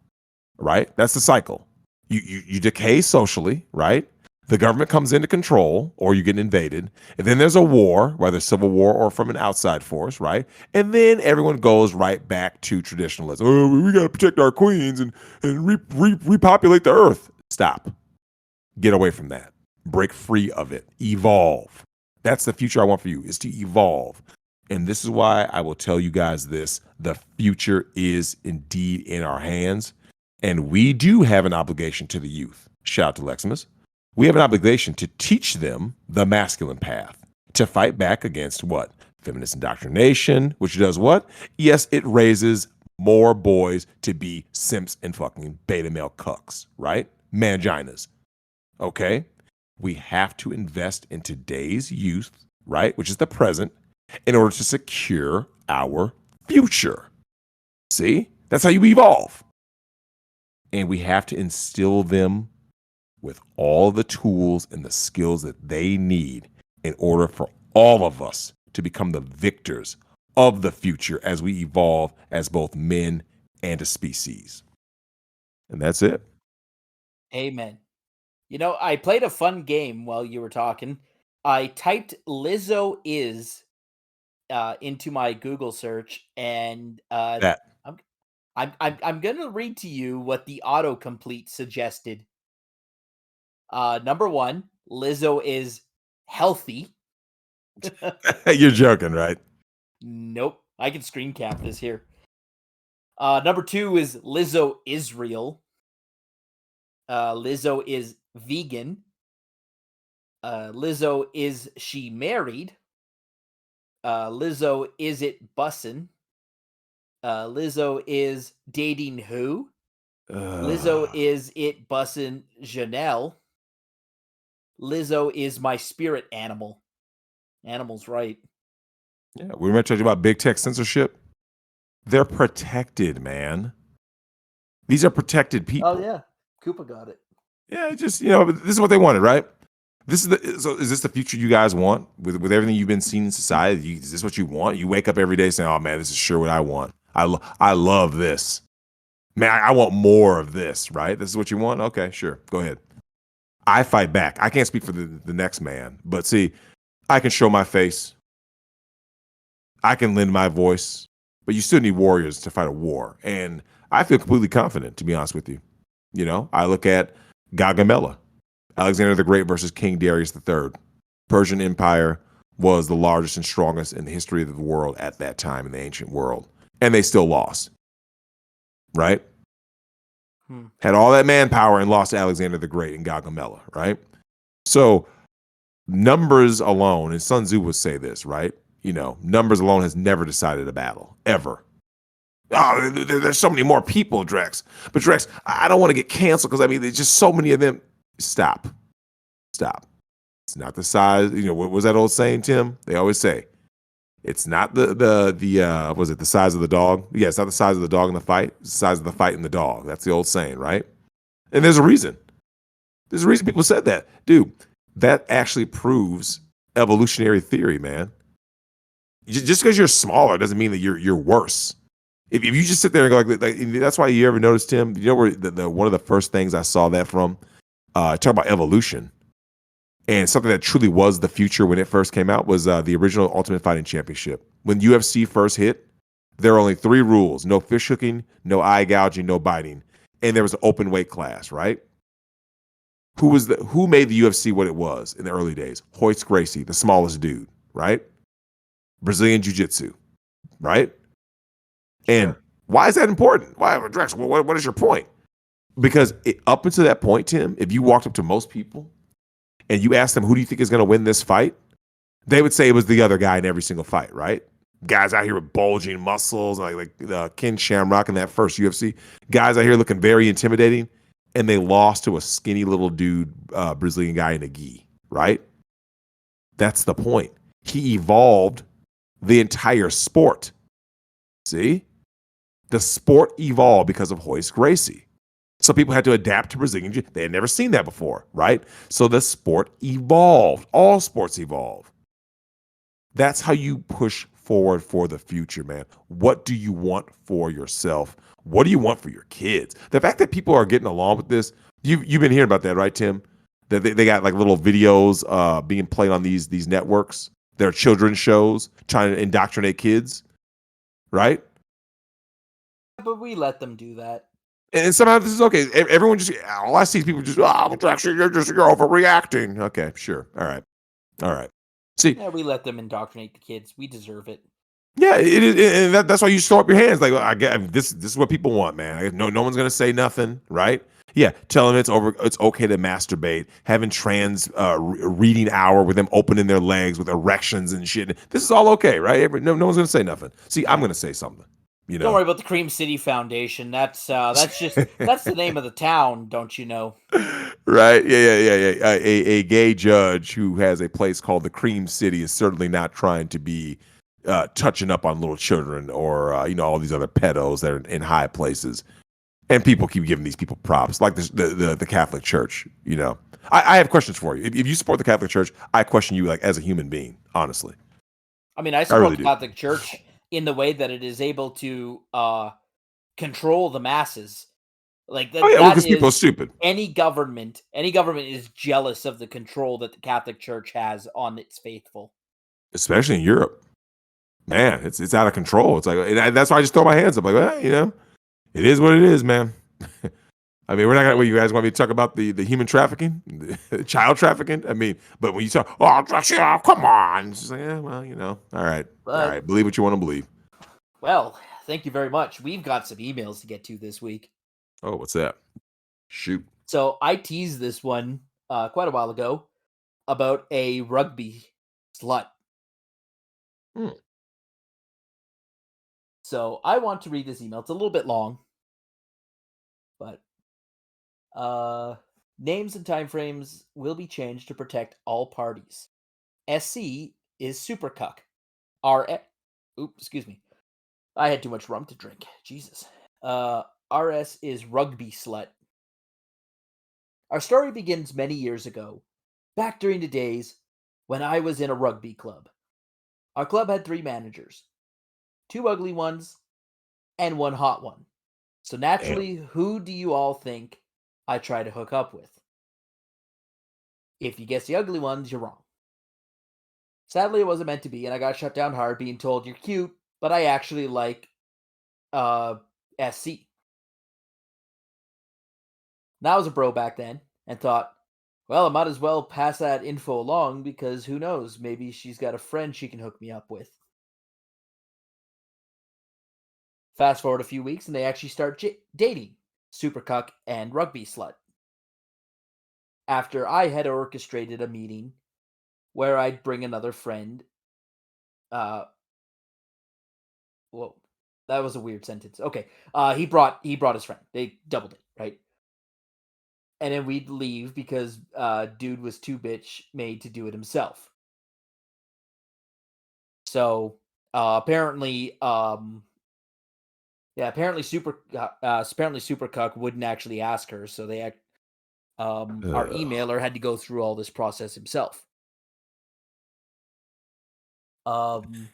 right? That's the cycle. You decay socially, right? The government comes into control or you get invaded. And then there's a war, whether civil war or from an outside force, right? And then everyone goes right back to traditionalism. Oh, we got to protect our queens and repopulate the earth. Stop. Get away from that. Break free of it. Evolve. That's the future I want for you, is to evolve. And this is why I will tell you guys this. The future is indeed in our hands. And we do have an obligation to the youth. Shout out to Leximus. We have an obligation to teach them the masculine path, to fight back against what? Feminist indoctrination, which does what? Yes, it raises more boys to be simps and fucking beta male cucks, right? Manginas. Okay? We have to invest in today's youth, right? Which is the present, in order to secure our future. See? That's how you evolve. And we have to instill them with all the tools and the skills that they need in order for all of us to become the victors of the future as we evolve as both men and a species. And that's it. Amen. You know, I played a fun game while you were talking. I typed Lizzo is into my Google search, and I'm gonna read to you what the autocomplete suggested. Number 1, Lizzo is healthy. You're joking, right? Nope. I can screen cap this here. Number 2 is Lizzo is real. Lizzo is vegan. Lizzo is she married? Lizzo is it bussin'? Lizzo is dating who? Lizzo is it bussin' Janelle? Lizzo is my spirit animal. Animal's right. Yeah, we remember talking about big tech censorship. They're protected, man. These are protected people. Oh yeah, Koopa got it. Yeah, just this is what they wanted, right? So is this the future you guys want with everything you've been seeing in society? Is this what you want? You wake up every day saying, "Oh man, this is sure what I want. I love this. Man, I want more of this." Right? This is what you want. Okay, sure, go ahead. I fight back. I can't speak for the next man, but see, I can show my face. I can lend my voice, but you still need warriors to fight a war, and I feel completely confident, to be honest with you. I look at Gargamella, Alexander the Great versus King Darius III. Persian Empire was the largest and strongest in the history of the world at that time in the ancient world, and they still lost. Right? Had all that manpower and lost to Alexander the Great and Gaugamela, right? So numbers alone, and Sun Tzu would say this, right? Numbers alone has never decided a battle, ever. Oh, there's so many more people, Drex. But Drex, I don't want to get canceled because there's just so many of them. Stop. It's not the size. What was that old saying, Tim? They always say, it's not the was it the size of the dog? Yeah, it's not the size of the dog in the fight. It's the size of the fight in the dog. That's the old saying, right? And there's a reason. There's a reason people said that. Dude, that actually proves evolutionary theory, man. Just because you're smaller doesn't mean that you're worse. If you just sit there and go like that's why you ever notice, Tim, where one of the first things I saw that from, talk about evolution and something that truly was the future when it first came out was the original Ultimate Fighting Championship. When UFC first hit, there were only 3 rules: no fish hooking, no eye gouging, no biting, and there was an open weight class, right? Who made the UFC what it was in the early days? Hoist Gracie, the smallest dude, right? Brazilian Jiu-Jitsu, right? And why is that important? Why, Drexel? What is your point? Because up until that point, Tim, if you walked up to most people and you asked them, who do you think is going to win this fight? They would say it was the other guy in every single fight, right? Guys out here with bulging muscles, like Ken Shamrock in that first UFC. Guys out here looking very intimidating, and they lost to a skinny little dude, Brazilian guy in a gi, right? That's the point. He evolved the entire sport. See? The sport evolved because of Hoist Gracie. So people had to adapt to Brazilian Jiu-Jitsu. They had never seen that before, right? So the sport evolved. All sports evolve. That's how you push forward for the future, man. What do you want for yourself? What do you want for your kids? The fact that people are getting along with this, you've been hearing about that, right, Tim? That they got like little videos being played on these networks. They're children's shows trying to indoctrinate kids, right? But we let them do that. And somehow this is okay. Everyone just, all I see is people just, actually, you're overreacting. Okay, sure. All right. See, Yeah, we let them indoctrinate the kids. We deserve it. yeah, it is, and that's why you throw up your hands. Like, I get this is what people want, man. No one's gonna say nothing, right? Yeah, tell them it's okay to masturbate, having trans reading hour with them opening their legs with erections and shit. This is all okay, right? No one's gonna say nothing. See, I'm gonna say something. Don't worry about the Cream City Foundation. That's the name of the town, don't you know? Right? Yeah. A gay judge who has a place called the Cream City is certainly not trying to be touching up on little children or all these other pedos that are in high places. And people keep giving these people props, like the Catholic Church. I have questions for you. If you support the Catholic Church, I question you like as a human being, honestly. I mean, I support the Catholic Church in the way that it is able to control the masses. Like that. Because people are stupid. Any government is jealous of the control that the Catholic Church has on its faithful, especially in Europe. Man, it's out of control. It's like, and that's why I just throw my hands up, like, it is what it is, man. I mean, we're not gonna. You guys want me to talk about the human trafficking, the child trafficking? I mean, but when you talk, come on, it's just like, all right, believe what you want to believe. Well, thank you very much. We've got some emails to get to this week. Oh, what's that? Shoot. So I teased this one quite a while ago about a rugby slut. So I want to read this email. It's a little bit long, but names and timeframes will be changed to protect all parties. SC is super cuck. Excuse me. I had too much rum to drink. Jesus. RS is rugby slut. Our story begins many years ago, back during the days when I was in a rugby club. Our club had 3 managers, 2 ugly ones, and 1 hot one. So naturally, who do you all think I try to hook up with? If you guess the ugly ones, you're wrong. Sadly, it wasn't meant to be, and I got shut down hard being told you're cute, but I actually like SC. Now I was a bro back then, and thought, well, I might as well pass that info along because who knows, maybe she's got a friend she can hook me up with. Fast forward a few weeks, and they actually start dating. super cuck, and rugby slut. After I had orchestrated a meeting where I'd bring another friend. Uh, Whoa, that was a weird sentence. Okay, he brought his friend. They doubled it, right? And then we'd leave because dude was too bitch made to do it himself. So apparently, yeah, apparently super cuck wouldn't actually ask her, so our Ugh. emailer had to go through all this process himself. Um,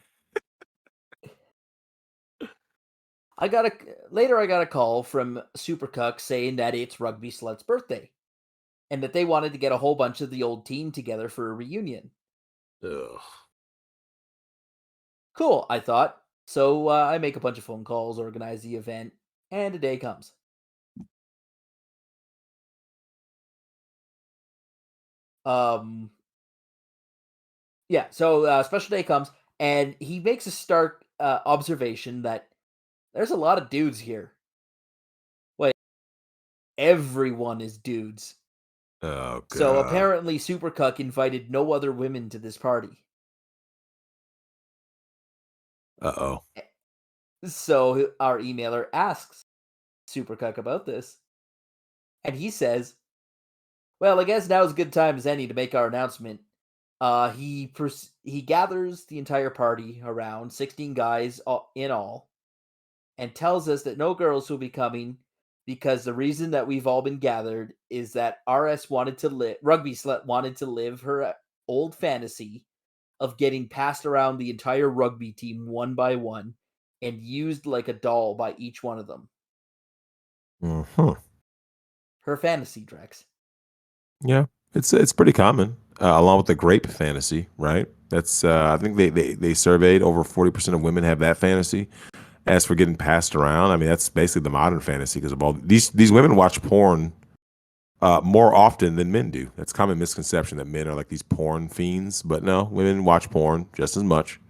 I got a call from super cuck saying that it's rugby slut's birthday and that they wanted to get a whole bunch of the old team together for a reunion. Ugh. Cool, I thought. So I make a bunch of phone calls, organize the event, and a day comes. Um, yeah, so special day comes, and he makes a stark observation that there's a lot of dudes here. Wait, everyone is dudes. Oh So God. apparently, Super Cuck invited no other women to this party. Uh-oh. So our emailer asks Super Cuck about this, and he says, "Well, I guess now's as good time as any to make our announcement." He gathers the entire party, around 16 guys in all, and tells us that no girls will be coming because the reason that we've all been gathered is that Rugby Slut wanted to live her old fantasy of getting passed around the entire rugby team one by one and used like a doll by each one of them. Mhm. Her fantasy, Drex. Yeah, it's pretty common, along with the grape fantasy, right? That's I think they surveyed over 40% of women have that fantasy. As for getting passed around, I mean that's basically the modern fantasy because of all these women watch porn more often than men do. That's a common misconception that men are like these porn fiends, but no, women watch porn just as much.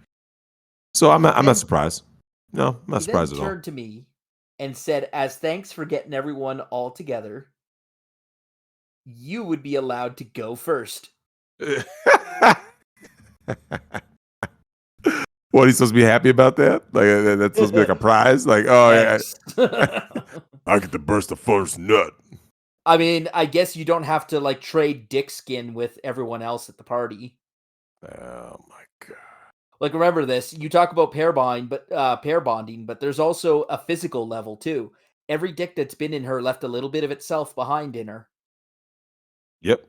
So He I'm not then surprised. No, I'm not he then surprised at all. turned to me and said, "As thanks for getting everyone all together, you would be allowed to go first." What, are you supposed to be happy about that? Like that's supposed to be like a prize? Like, oh yeah, Yes. I get to burst the first nut. I mean, I guess you don't have to like trade dick skin with everyone else at the party. Oh my god. Like, remember this: you talk about pair bonding, but there's also a physical level too. Every dick that's been in her left a little bit of itself behind in her, Yep.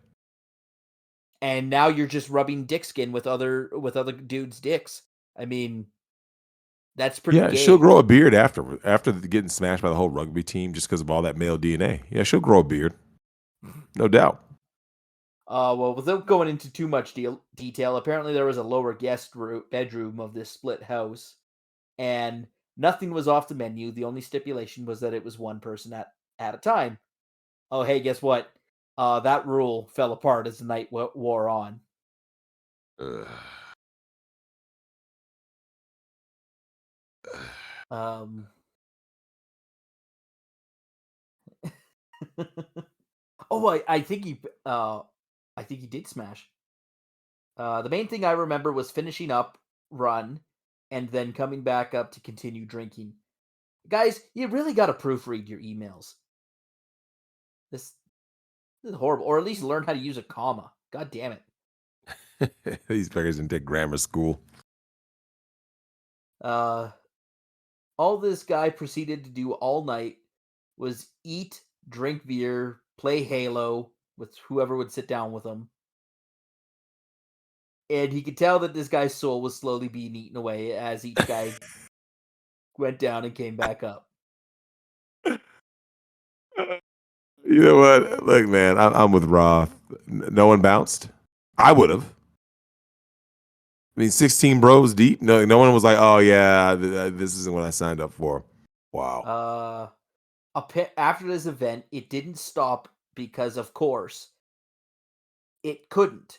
and now you're just rubbing dick skin with other dudes' dicks. I mean, that's pretty Yeah, she'll gay. grow a beard after getting smashed by the whole rugby team just because of all that male DNA. Yeah, she'll grow a beard, no doubt. Well, without going into too much detail, apparently there was a lower bedroom of this split house, and nothing was off the menu. The only stipulation was that it was one person at a time. Oh, hey, guess what? That rule fell apart as the night wore on. Ugh. Um, oh, I think he did smash. The main thing I remember was finishing up run and then coming back up to continue drinking. Guys, you really got to proofread your emails. This, this is horrible, or at least learn how to use a comma. God damn it. These beggars didn't take grammar school. Uh, all this guy proceeded to do all night was eat, drink beer, play Halo with whoever would sit down with him. And he could tell that this guy's soul was slowly being eaten away as each guy went down and came back up. You know what? Look, man, I'm with Roth. No one bounced. I would have. I mean, 16 bros deep. No one was like, "Oh yeah, this isn't what I signed up for." Wow. Uh, After this event, it didn't stop because, of course, it couldn't.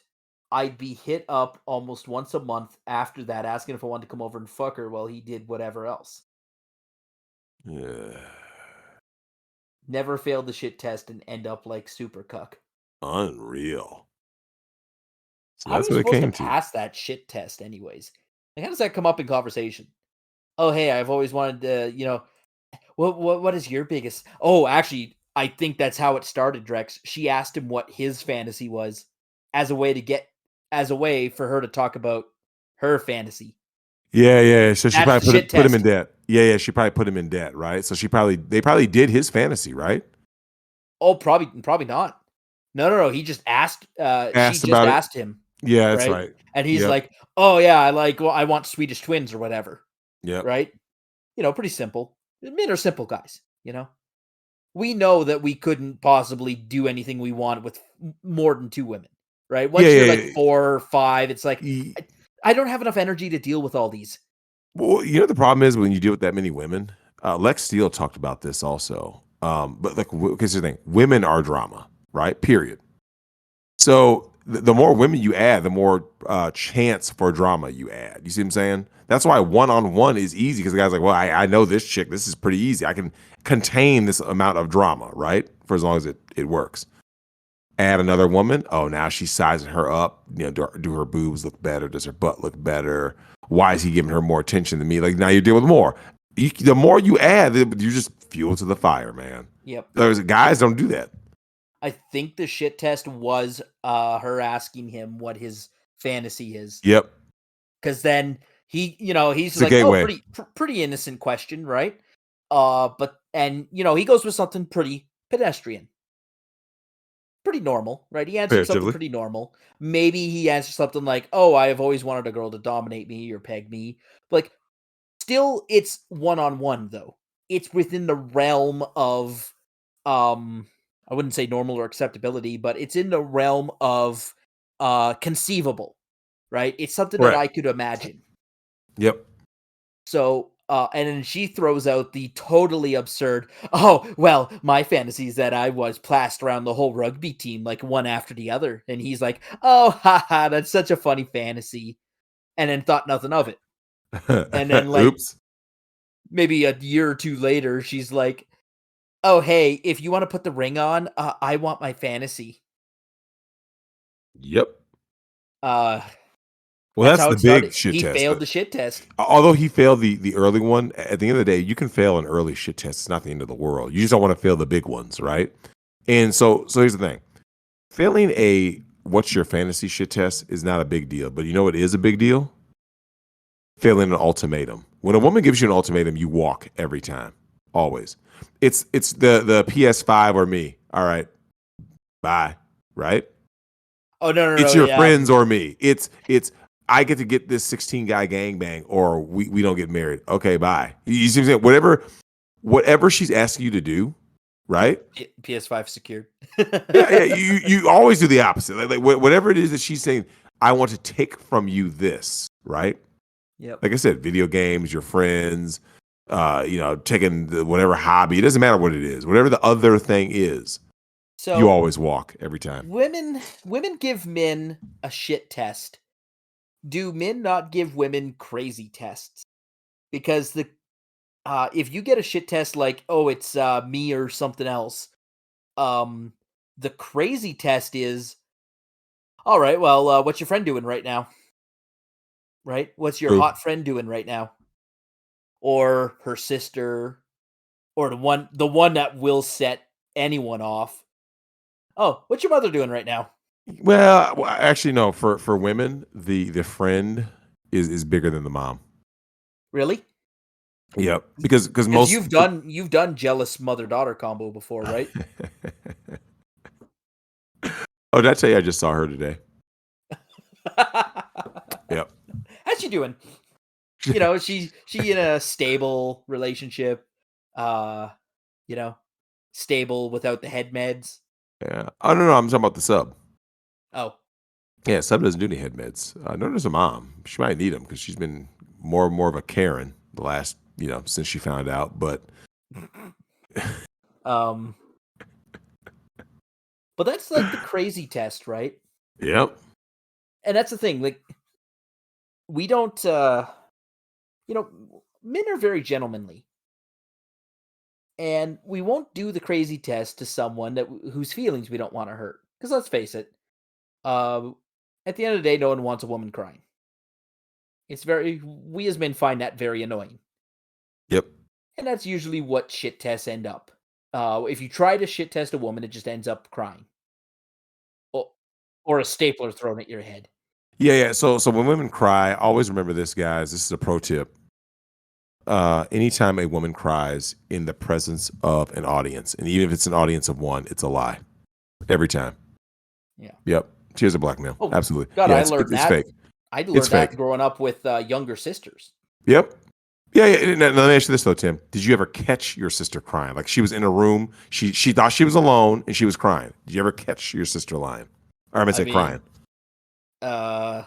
I'd be hit up almost once a month after that, asking if I wanted to come over and fuck her while he did whatever else. Yeah. Never fail the shit test and end up like super cuck. Unreal. So How are that's you what it supposed to came to. pass that shit test, anyways? Like, how does that come up in conversation? Oh, hey, I've always wanted to, what is your biggest? Oh, actually, I think that's how it started, Drex. She asked him what his fantasy was as a way to get, as a way for her to talk about her fantasy. Yeah. So she That's the probably shit put him in test. debt. Yeah. She probably put him in debt, right? So they probably did his fantasy, right? Oh, probably not. No. He just asked. She Asked just about it. asked him, Yeah, that's right? right. And he's Yep. like, "Oh yeah, I want Swedish twins or whatever." Yep. Right? Pretty simple. Men are simple guys. We know that we couldn't possibly do anything we want with more than two women, right? Yeah, Once you're like yeah. 4 or 5, it's like Y- I don't have enough energy to deal with all these. Well, the problem is when you deal with that many women. Lex Steele talked about this also. But like, because the thing, women are drama, right? Period. So the more women you add, the more chance for drama you add. You see what I'm saying? That's why one-on-one is easy because the guy's like, well, I know this chick. This is pretty easy. I can contain this amount of drama, right? For as long as it works. Add another woman. Oh, now she's sizing her up. Do her boobs look better? Does her butt look better? Why is he giving her more attention than me? Like now you're dealing with more. The more you add, you just fuel to the fire, man. Yep. There's guys don't do that. I think the shit test was her asking him what his fantasy is. Yep. Cuz then he's It's a like, "Oh, gateway. pretty innocent question, right?" But he goes with something pretty pedestrian. Pretty normal, right? He answered something Comparatively. pretty normal. Maybe he answered something like, "Oh, I have always wanted a girl to dominate me or peg me." Like, still, it's one-on-one, though. It's within the realm of, I wouldn't say normal or acceptability, but it's in the realm of, conceivable, right? It's something that Correct. I could imagine. Yep. So, and then she throws out the totally absurd, "Oh, well, my fantasy is that I was plastered around the whole rugby team, like, one after the other." And he's like, "Oh, haha, that's such a funny fantasy." And then thought nothing of it. And then, like, Oops. maybe a year or 2 later, she's like, "Oh, hey, if you wanna put the ring on, I want my fantasy." Yep. Uh, Well, that's that's how the it started. big shit He test. failed the shit test. Although he failed the early one, at the end of the day, you can fail an early shit test. It's not the end of the world. You just don't want to fail the big ones, right? And so here's the thing: failing a what's your fantasy shit test is not a big deal. But you know what is a big deal? Failing an ultimatum. When a woman gives you an ultimatum, you walk every time, always. It's the PS5 or me. All right, bye. Right? Oh, It's no, your yeah, friends or me. It's I get to get this 16 guy gangbang or we don't get married. Okay, bye. You see what I'm saying? Whatever she's asking you to do, right? PS5 secured. Yeah. You always do the opposite. Like whatever it is that she's saying, I want to take from you this, right? Yep. Like I said, video games, your friends, taking whatever hobby. It doesn't matter what it is. Whatever the other thing is, you So, always walk every time. women give men a shit test. Do men not give women crazy tests? Because if you get a shit test like, "Oh, it's me or something else," um the crazy test is, "All right, well, what's your friend doing right now?" Right? "What's your True. hot friend doing right now?" Or her sister, or the one that will set anyone off. "Oh, what's your mother doing right now?" Well, actually, no. For women, the friend is bigger than the mom. Really? Yep. Because Because most. you've done jealous mother-daughter combo before, right? Oh, did I tell you I just saw her today? Yep. How's she doing? She in a stable relationship, uh, you know, stable without the head meds. Yeah. Oh no, I'm talking about the sub. Oh, Yeah, sub doesn't do any head meds. No, there's a mom. She might need them because she's been more and more of a Karen the last since she found out. But um, but that's like the crazy test, right? yep. And that's the thing. Like, we don't, you know, men are very gentlemanly. And we won't do the crazy test to someone whose feelings we don't want to hurt. Because let's face it, uh, at the end of the day, no one wants a woman crying. We as men find that very annoying. Yep. And that's usually what shit tests end up. If you try to shit test a woman, it just ends up crying. Or, or a stapler thrown at your head. Yeah. So when women cry, always remember this, guys. This is a pro tip. Anytime a woman cries in the presence of an audience, and even if it's an audience of one, it's a lie. Every time. Yeah. Yep. She has a blackmail. Oh, Absolutely. God, Yeah, I learned it's that. fake. I It's learned that fake. growing up with younger sisters. Yep. Yeah. Now, let me ask you this though, Tim. Did you ever catch your sister crying? Like she was in a room, she thought she was alone, and she was crying. Did you ever catch your sister lying? Or I'm gonna I say crying. mean,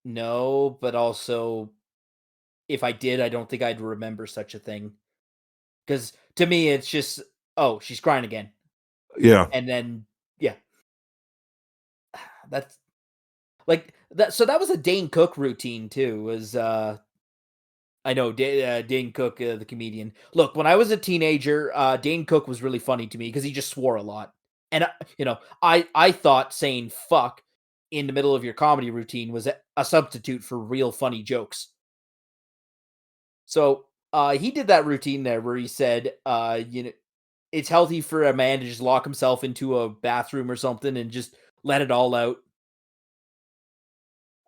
no, but also, if I did, I don't think I'd remember such a thing. Because to me, it's just, oh, she's crying again. Yeah. And then, yeah. That's like that. So that was a Dane Cook routine too. I know Dane Cook, the comedian. Look, when I was a teenager, Dane Cook was really funny to me because he just swore a lot, and I thought saying "fuck" in the middle of your comedy routine was a substitute for real funny jokes. So he did that routine there where he said, it's healthy for a man to just lock himself into a bathroom or something and just let it all out.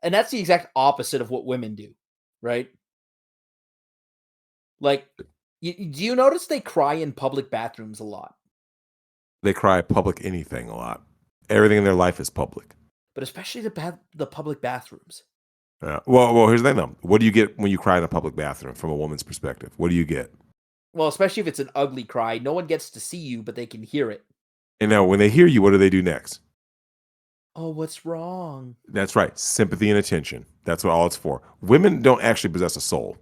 And that's the exact opposite of what women do, right? Like, do you notice they cry in public bathrooms a lot? They cry public anything a lot. Everything in their life is public. But especially the public bathrooms. Yeah. Well, here's the thing though. What do you get when you cry in a public bathroom from a woman's perspective? What do you get? Well, especially if it's an ugly cry, no one gets to see you, but they can hear it. And now when they hear you, what do they do next? Oh, what's wrong? That's right. Sympathy and attention. That's what all it's for. Women don't actually possess a soul.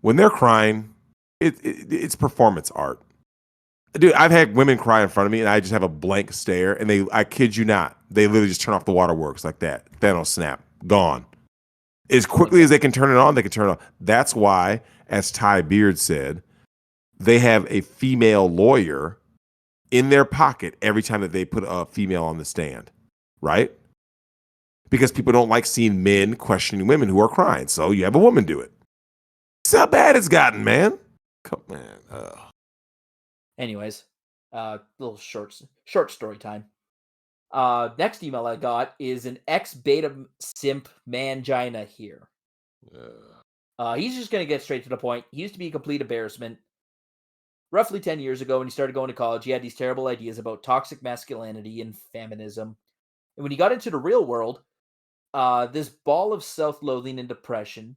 When they're crying, it's performance art. Dude, I've had women cry in front of me and I just have a blank stare and I kid you not, they literally just turn off the waterworks like that. Thanos snap. Gone. As quickly as they can turn it on, they can turn it on. That's why, as Ty Beard said, they have a female lawyer in their pocket every time that they put a female on the stand, right? Because people don't like seeing men questioning women who are crying. So you have a woman do it. That's how bad it's gotten, man. Come man. Anyways, little short story time. Next email I got is an ex-beta simp mangina here. He's just gonna get straight to the point. He used to be a complete embarrassment. Roughly 10 years ago, when he started going to college, he had these terrible ideas about toxic masculinity and feminism. And when he got into the real world, this ball of self-loathing and depression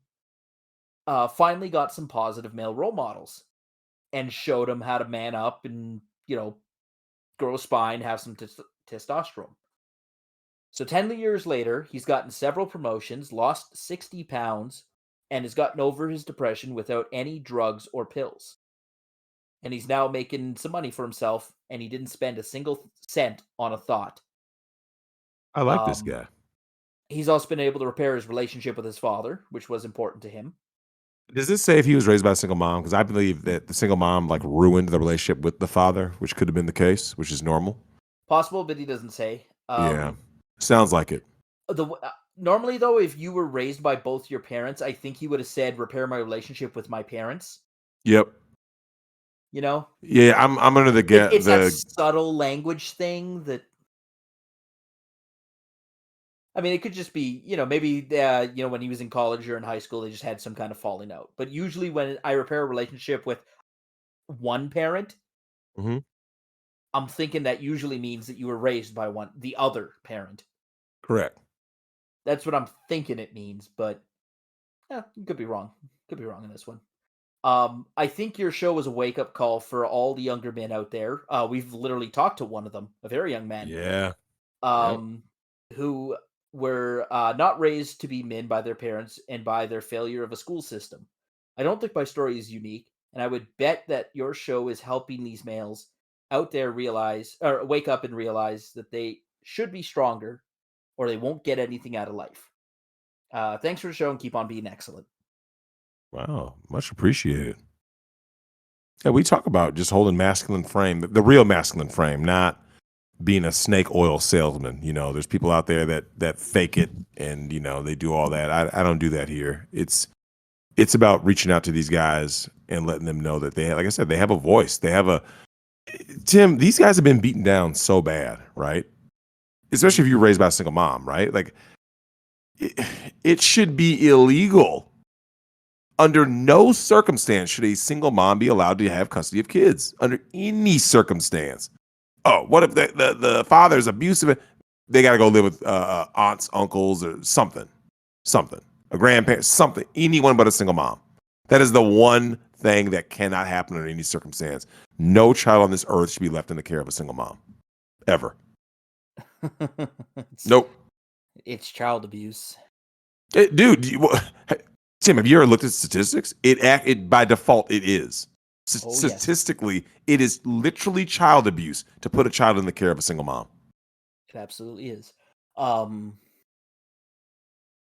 finally got some positive male role models and showed him how to man up and, grow a spine, have some testosterone. So 10 years later, he's gotten several promotions, lost 60 pounds, and has gotten over his depression without any drugs or pills. And he's now making some money for himself, and he didn't spend a single cent on a thought. I like this Um, guy. he's also been able to repair his relationship with his father, which was important to him. Does this say if he was raised by a single mom? Because I believe that the single mom like ruined the relationship with the father, which could have been the case, which is normal. Possible, but he doesn't say. Yeah. Sounds like it. Normally, though, if you were raised by both your parents, I think he would have said, repair my relationship with my parents. Yep. You know? Yeah, I'm under the It's that subtle language thing that, I mean, it could just be, maybe, when he was in college or in high school, they just had some kind of falling out. But usually when I repair a relationship with one parent, Mhm. I'm thinking that usually means that you were raised by the other parent. Correct. That's what I'm thinking it means, but you could be wrong. Could be wrong in this one. I think your show was a wake up call for all the younger men out there. We've literally talked to one of them, a very young man, Yeah. Yep. um, who were not raised to be men by their parents and by their failure of a school system. I don't think my story is unique, and I would bet that your show is helping these males out there realize or wake up and realize that they should be stronger or they won't get anything out of life. Thanks for the show and keep on being excellent. Wow. Much appreciated. Yeah, we talk about just holding masculine frame, the real masculine frame, not being a snake oil salesman. There's people out there that fake it and they do all that. I don't do that here. It's about reaching out to these guys and letting them know that like I said, they have a voice. They have a Tim. These guys have been beaten down so bad, right? Especially if you're raised by a single mom, right? Like it should be illegal. Under no circumstance should a single mom be allowed to have custody of kids under any circumstance. Oh, what if the father's abusive? They got to go live with aunts, uncles, or something, a grandparent, something. Anyone but a single mom. That is the one thing that cannot happen under any circumstance. No child on this earth should be left in the care of a single mom, ever. Nope. It's child abuse. Dude, Tim, have you ever looked at statistics? It by default it is. Statistically, yes. It is literally child abuse to put a child in the care of a single mom. It absolutely is. All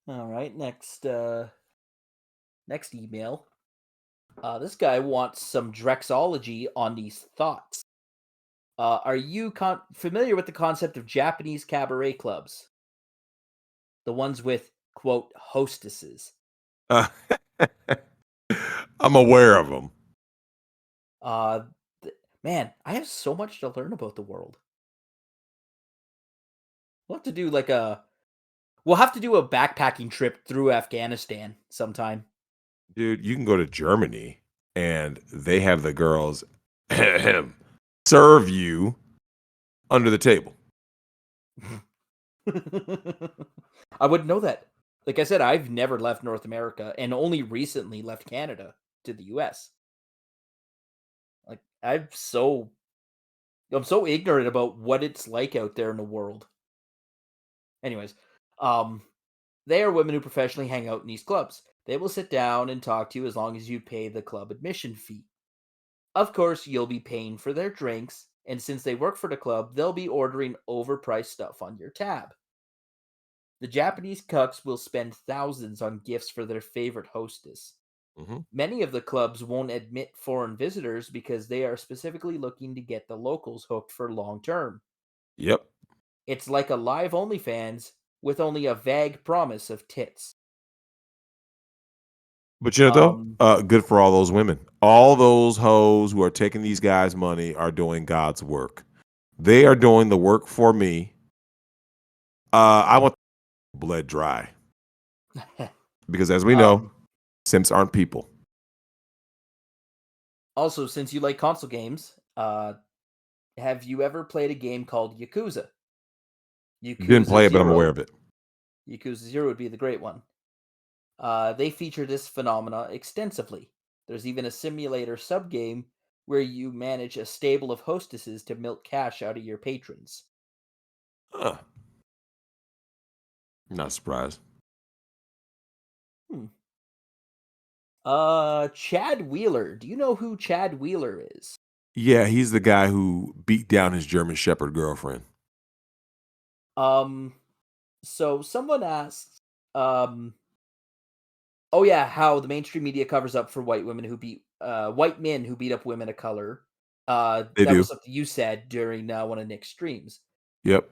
right, next email. This guy wants some Drexology on these thoughts. Are you familiar with the concept of Japanese cabaret clubs? The ones with, quote, hostesses. I'm aware of them. Man, I have so much to learn about the world. We'll have to do we'll have to do a backpacking trip through Afghanistan sometime. Dude, you can go to Germany and they have the girls serve you under the table. I wouldn't know that. Like I said, I've never left North America and only recently left Canada to the US. Like I'm so ignorant about what it's like out there in the world. Anyways, they are women who professionally hang out in these clubs. They will sit down and talk to you as long as you pay the club admission fee. Of course, you'll be paying for their drinks, and since they work for the club, they'll be ordering overpriced stuff on your tab. The Japanese cucks will spend thousands on gifts for their favorite hostess. Mm-hmm. Many of the clubs won't admit foreign visitors because they are specifically looking to get the locals hooked for long term. Yep. It's like a live OnlyFans with only a vague promise of tits. But good for all those women. All those hoes who are taking these guys' money are doing God's work. They are doing the work for me. I want bled dry. Because as we know, simps aren't people. Also, since you like console games, have you ever played a game called Yakuza? Didn't play it, but I'm aware of it. Yakuza 0 would be the great one. They feature this phenomena extensively. There's even a simulator subgame where you manage a stable of hostesses to milk cash out of your patrons. Huh. Not surprised. Chad Wheeler. Do you know who Chad Wheeler is? Yeah, he's the guy who beat down his German Shepherd girlfriend. So someone asked, oh yeah, how the mainstream media covers up for white men who beat up women of color. Was something you said during one of Nick's streams. Yep.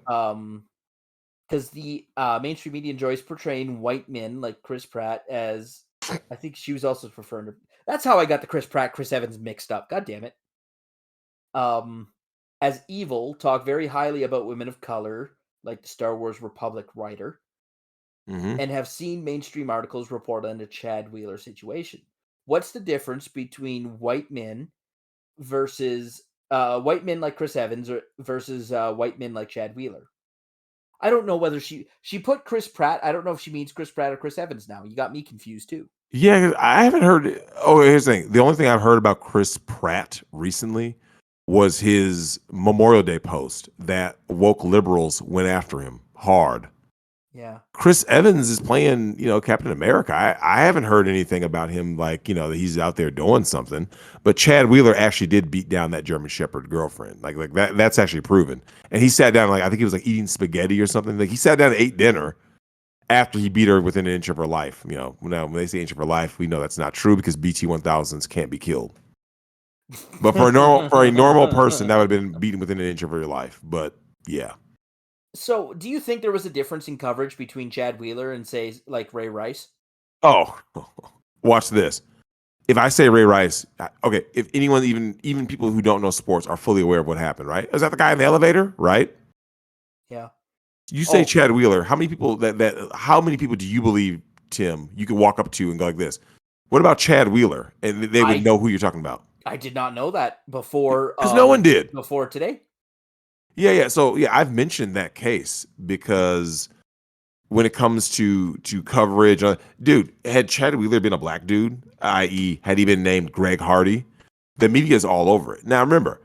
Because the mainstream media enjoys portraying white men like Chris Pratt as, I think she was also referring to. That's how I got the Chris Pratt, Chris Evans mixed up. God damn it. As evil, talk very highly about women of color, like the Star Wars Republic writer, and have seen mainstream articles report on the Chad Wheeler situation. What's the difference between white men versus white men like Chris Evans versus white men like Chad Wheeler? I don't know whether she put Chris Pratt. I don't know if she means Chris Pratt or Chris Evans now. You got me confused too. Yeah, I haven't heard. Oh, here's the thing. The only thing I've heard about Chris Pratt recently was his Memorial Day post that woke liberals went after him hard. Yeah. Chris Evans is playing, Captain America. I haven't heard anything about him that he's out there doing something. But Chad Wheeler actually did beat down that German Shepherd girlfriend. Like that's actually proven. And he sat down, I think he was eating spaghetti or something. Like he sat down and ate dinner after he beat her within an inch of her life. Now when they say inch of her life, we know that's not true because BT 1000s can't be killed. But for a normal person, that would have been beaten within an inch of your life. But yeah. So, do you think there was a difference in coverage between Chad Wheeler and, say, like Ray Rice? Oh, watch this. If I say Ray Rice, okay, if anyone, even people who don't know sports, are fully aware of what happened, right? Is that the guy in the elevator, right? Yeah. You say Oh, Chad Wheeler. How many people how many people do you believe, Tim, you could walk up to and go like this? What about Chad Wheeler? And they would I know who you're talking about. I did not know that before Because no one did. before today. Yeah. So yeah, I've mentioned that case because when it comes to coverage, dude, had Chad Wheeler been a black dude, i.e., had he been named Greg Hardy, the media is all over it. Now remember,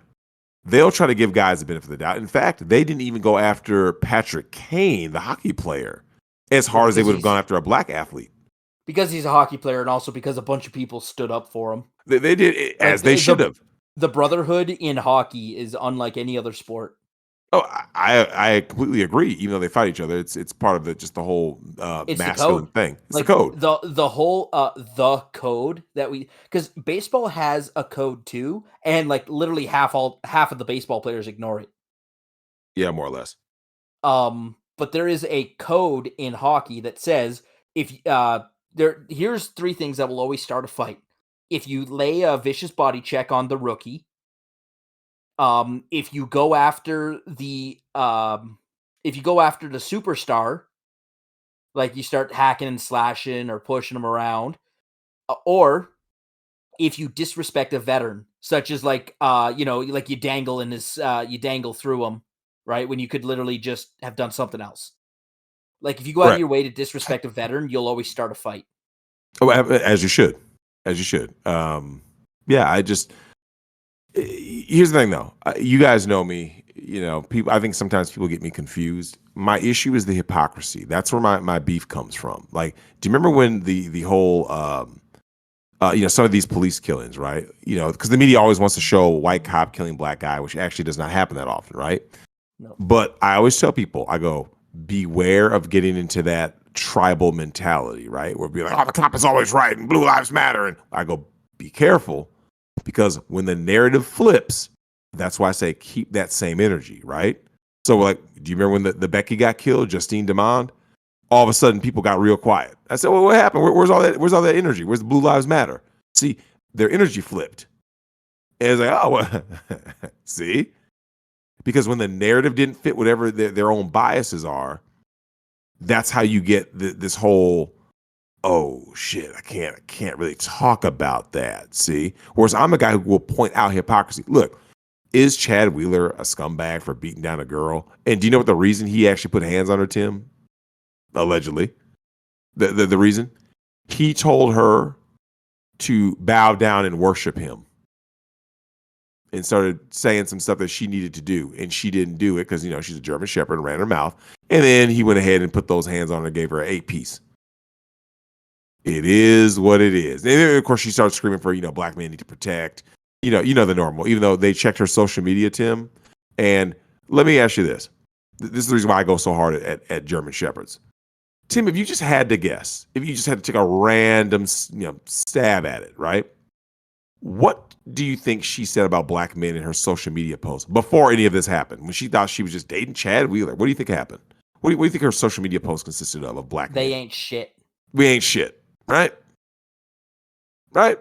they'll try to give guys the benefit of the doubt. In fact, they didn't even go after Patrick Kane, the hockey player, as Well, hard as they would have gone after a black athlete. because he's a hockey player, and also because a bunch of people stood up for him. They did it Like as they should have. the brotherhood in hockey is unlike any other sport. Oh, I completely agree. Even though they fight each other, it's part of just the whole It's the masculine code. thing. It's Like the code. the whole the code that because baseball has a code too, and like literally half of the baseball players ignore it. Yeah, more or less. But there is a code in hockey that says if here's three things that will always start a fight. If you lay a vicious body check on the rookie, if you go after the superstar, like you start hacking and slashing or pushing them around, or if you disrespect a veteran, such as like like you dangle in his you dangle through him, right? When you could literally just have done something else. Like if you go out of Right. your way to disrespect a veteran, you'll always start a fight. Oh, as you should. As you should. Yeah, here's the thing though. You guys know me. People. I think sometimes people get me confused. My issue is the hypocrisy. That's where my beef comes from. Like, do you remember when the whole some of these police killings, right? Because the media always wants to show white cop killing black guy, which actually does not happen that often, right? No. But I always tell people, I go, beware of getting into that tribal mentality, right? Where be like, oh, the cop is always right and blue lives matter. And I go, be careful, because when the narrative flips, that's why I say keep that same energy, right? So like, do you remember when the Becky got killed, Justine Demond? All of a sudden people got real quiet. I said, well, what happened? Where's all that energy? Where's the blue lives matter? See, their energy flipped. And it's like, oh, well, see? Because when the narrative didn't fit whatever their own biases are, that's how you get this whole, oh shit, I can't really talk about that. See? Whereas I'm a guy who will point out hypocrisy. Look, is Chad Wheeler a scumbag for beating down a girl? And do you know what the reason he actually put hands on her, Tim? Allegedly. The reason? He told her to bow down and worship him, and started saying some stuff that she needed to do, and she didn't do it because she's a German Shepherd and ran her mouth. And then he went ahead and put those hands on her and gave her an 8-piece. It is what it is. And then, of course, she started screaming for black men need to protect. The normal. Even though they checked her social media, Tim. And let me ask you this: this is the reason why I go so hard at German Shepherds. Tim, if you just had to guess, if you just had to take a random stab at it, right? What do you think she said about black men in her social media post before any of this happened? When she thought she was just dating Chad Wheeler, what do you think happened? What do you think her social media post consisted of black men? They ain't shit. We ain't shit, right? Right?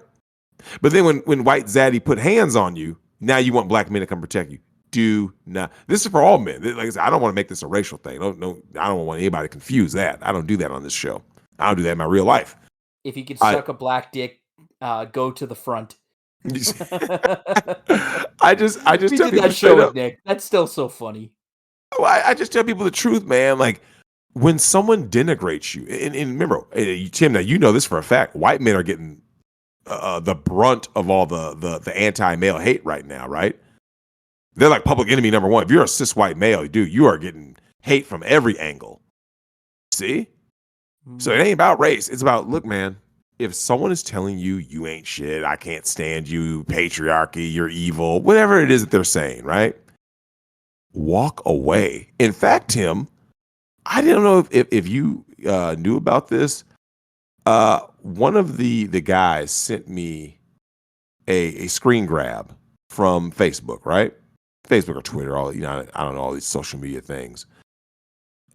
But then when white zaddy put hands on you, now you want black men to come protect you. Do not. This is for all men. Like I said, I don't want to make this a racial thing. No, I don't want anybody to confuse that. I don't do that on this show. I don't do that in my real life. If you could suck a black dick, go to the front. I just we tell did people that show straight with up. Nick. That's still so funny. I just tell people the truth, man. Like when someone denigrates you, and remember, Tim, now you know this for a fact. White men are getting the brunt of all the anti-male hate right now, right? They're like public enemy number one. If you're a cis white male, dude, you are getting hate from every angle. See? So it ain't about race. It's about, look, man, if someone is telling you you ain't shit, I can't stand you, patriarchy, you're evil, whatever it is that they're saying, right? Walk away. In fact, Tim, I didn't know if you knew about this. One of the guys sent me a screen grab from Facebook, right? Facebook or Twitter, all I don't know, all these social media things.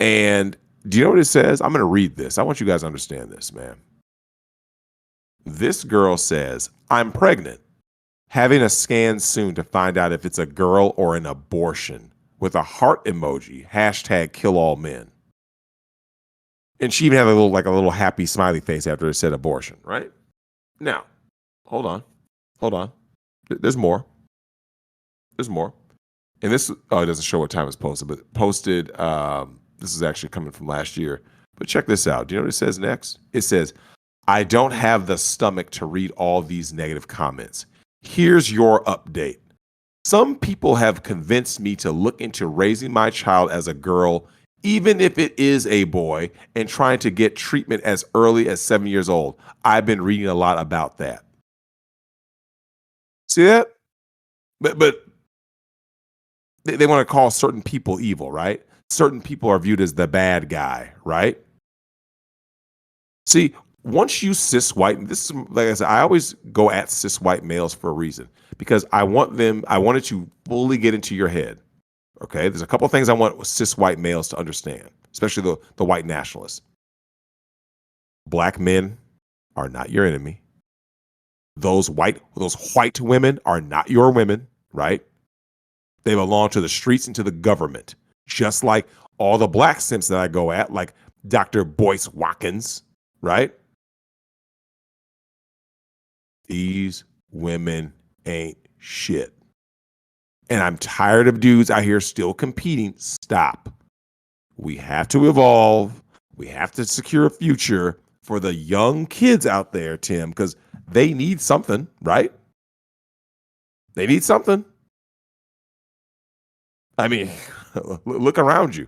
And do you know what it says? I'm going to read this. I want you guys to understand this, man. This girl says, "I'm pregnant. Having a scan soon to find out if it's a girl or an abortion," with a heart emoji, hashtag kill all men. And she even had a little happy smiley face after it said abortion, right? Now, hold on. There's more. And this, it doesn't show what time it's posted, but posted, this is actually coming from last year. But check this out. Do you know what it says next? It says, "I don't have the stomach to read all these negative comments. Here's your update. Some people have convinced me to look into raising my child as a girl, even if it is a boy, and trying to get treatment as early as 7 years old. I've been reading a lot about that." See that? But they want to call certain people evil, right? Certain people are viewed as the bad guy, right? See, once you cis white, this is, like I said, I always go at cis white males for a reason, because I wanted to fully get into your head. Okay, there's a couple of things I want cis white males to understand, especially the white nationalists. Black men are not your enemy. Those white women are not your women, right? They belong to the streets and to the government, just like all the black simps that I go at, like Dr. Boyce Watkins, right? These women ain't shit. And I'm tired of dudes out here still competing. Stop. We have to evolve. We have to secure a future for the young kids out there, Tim, because they need something, right? They need something. I mean, look around you.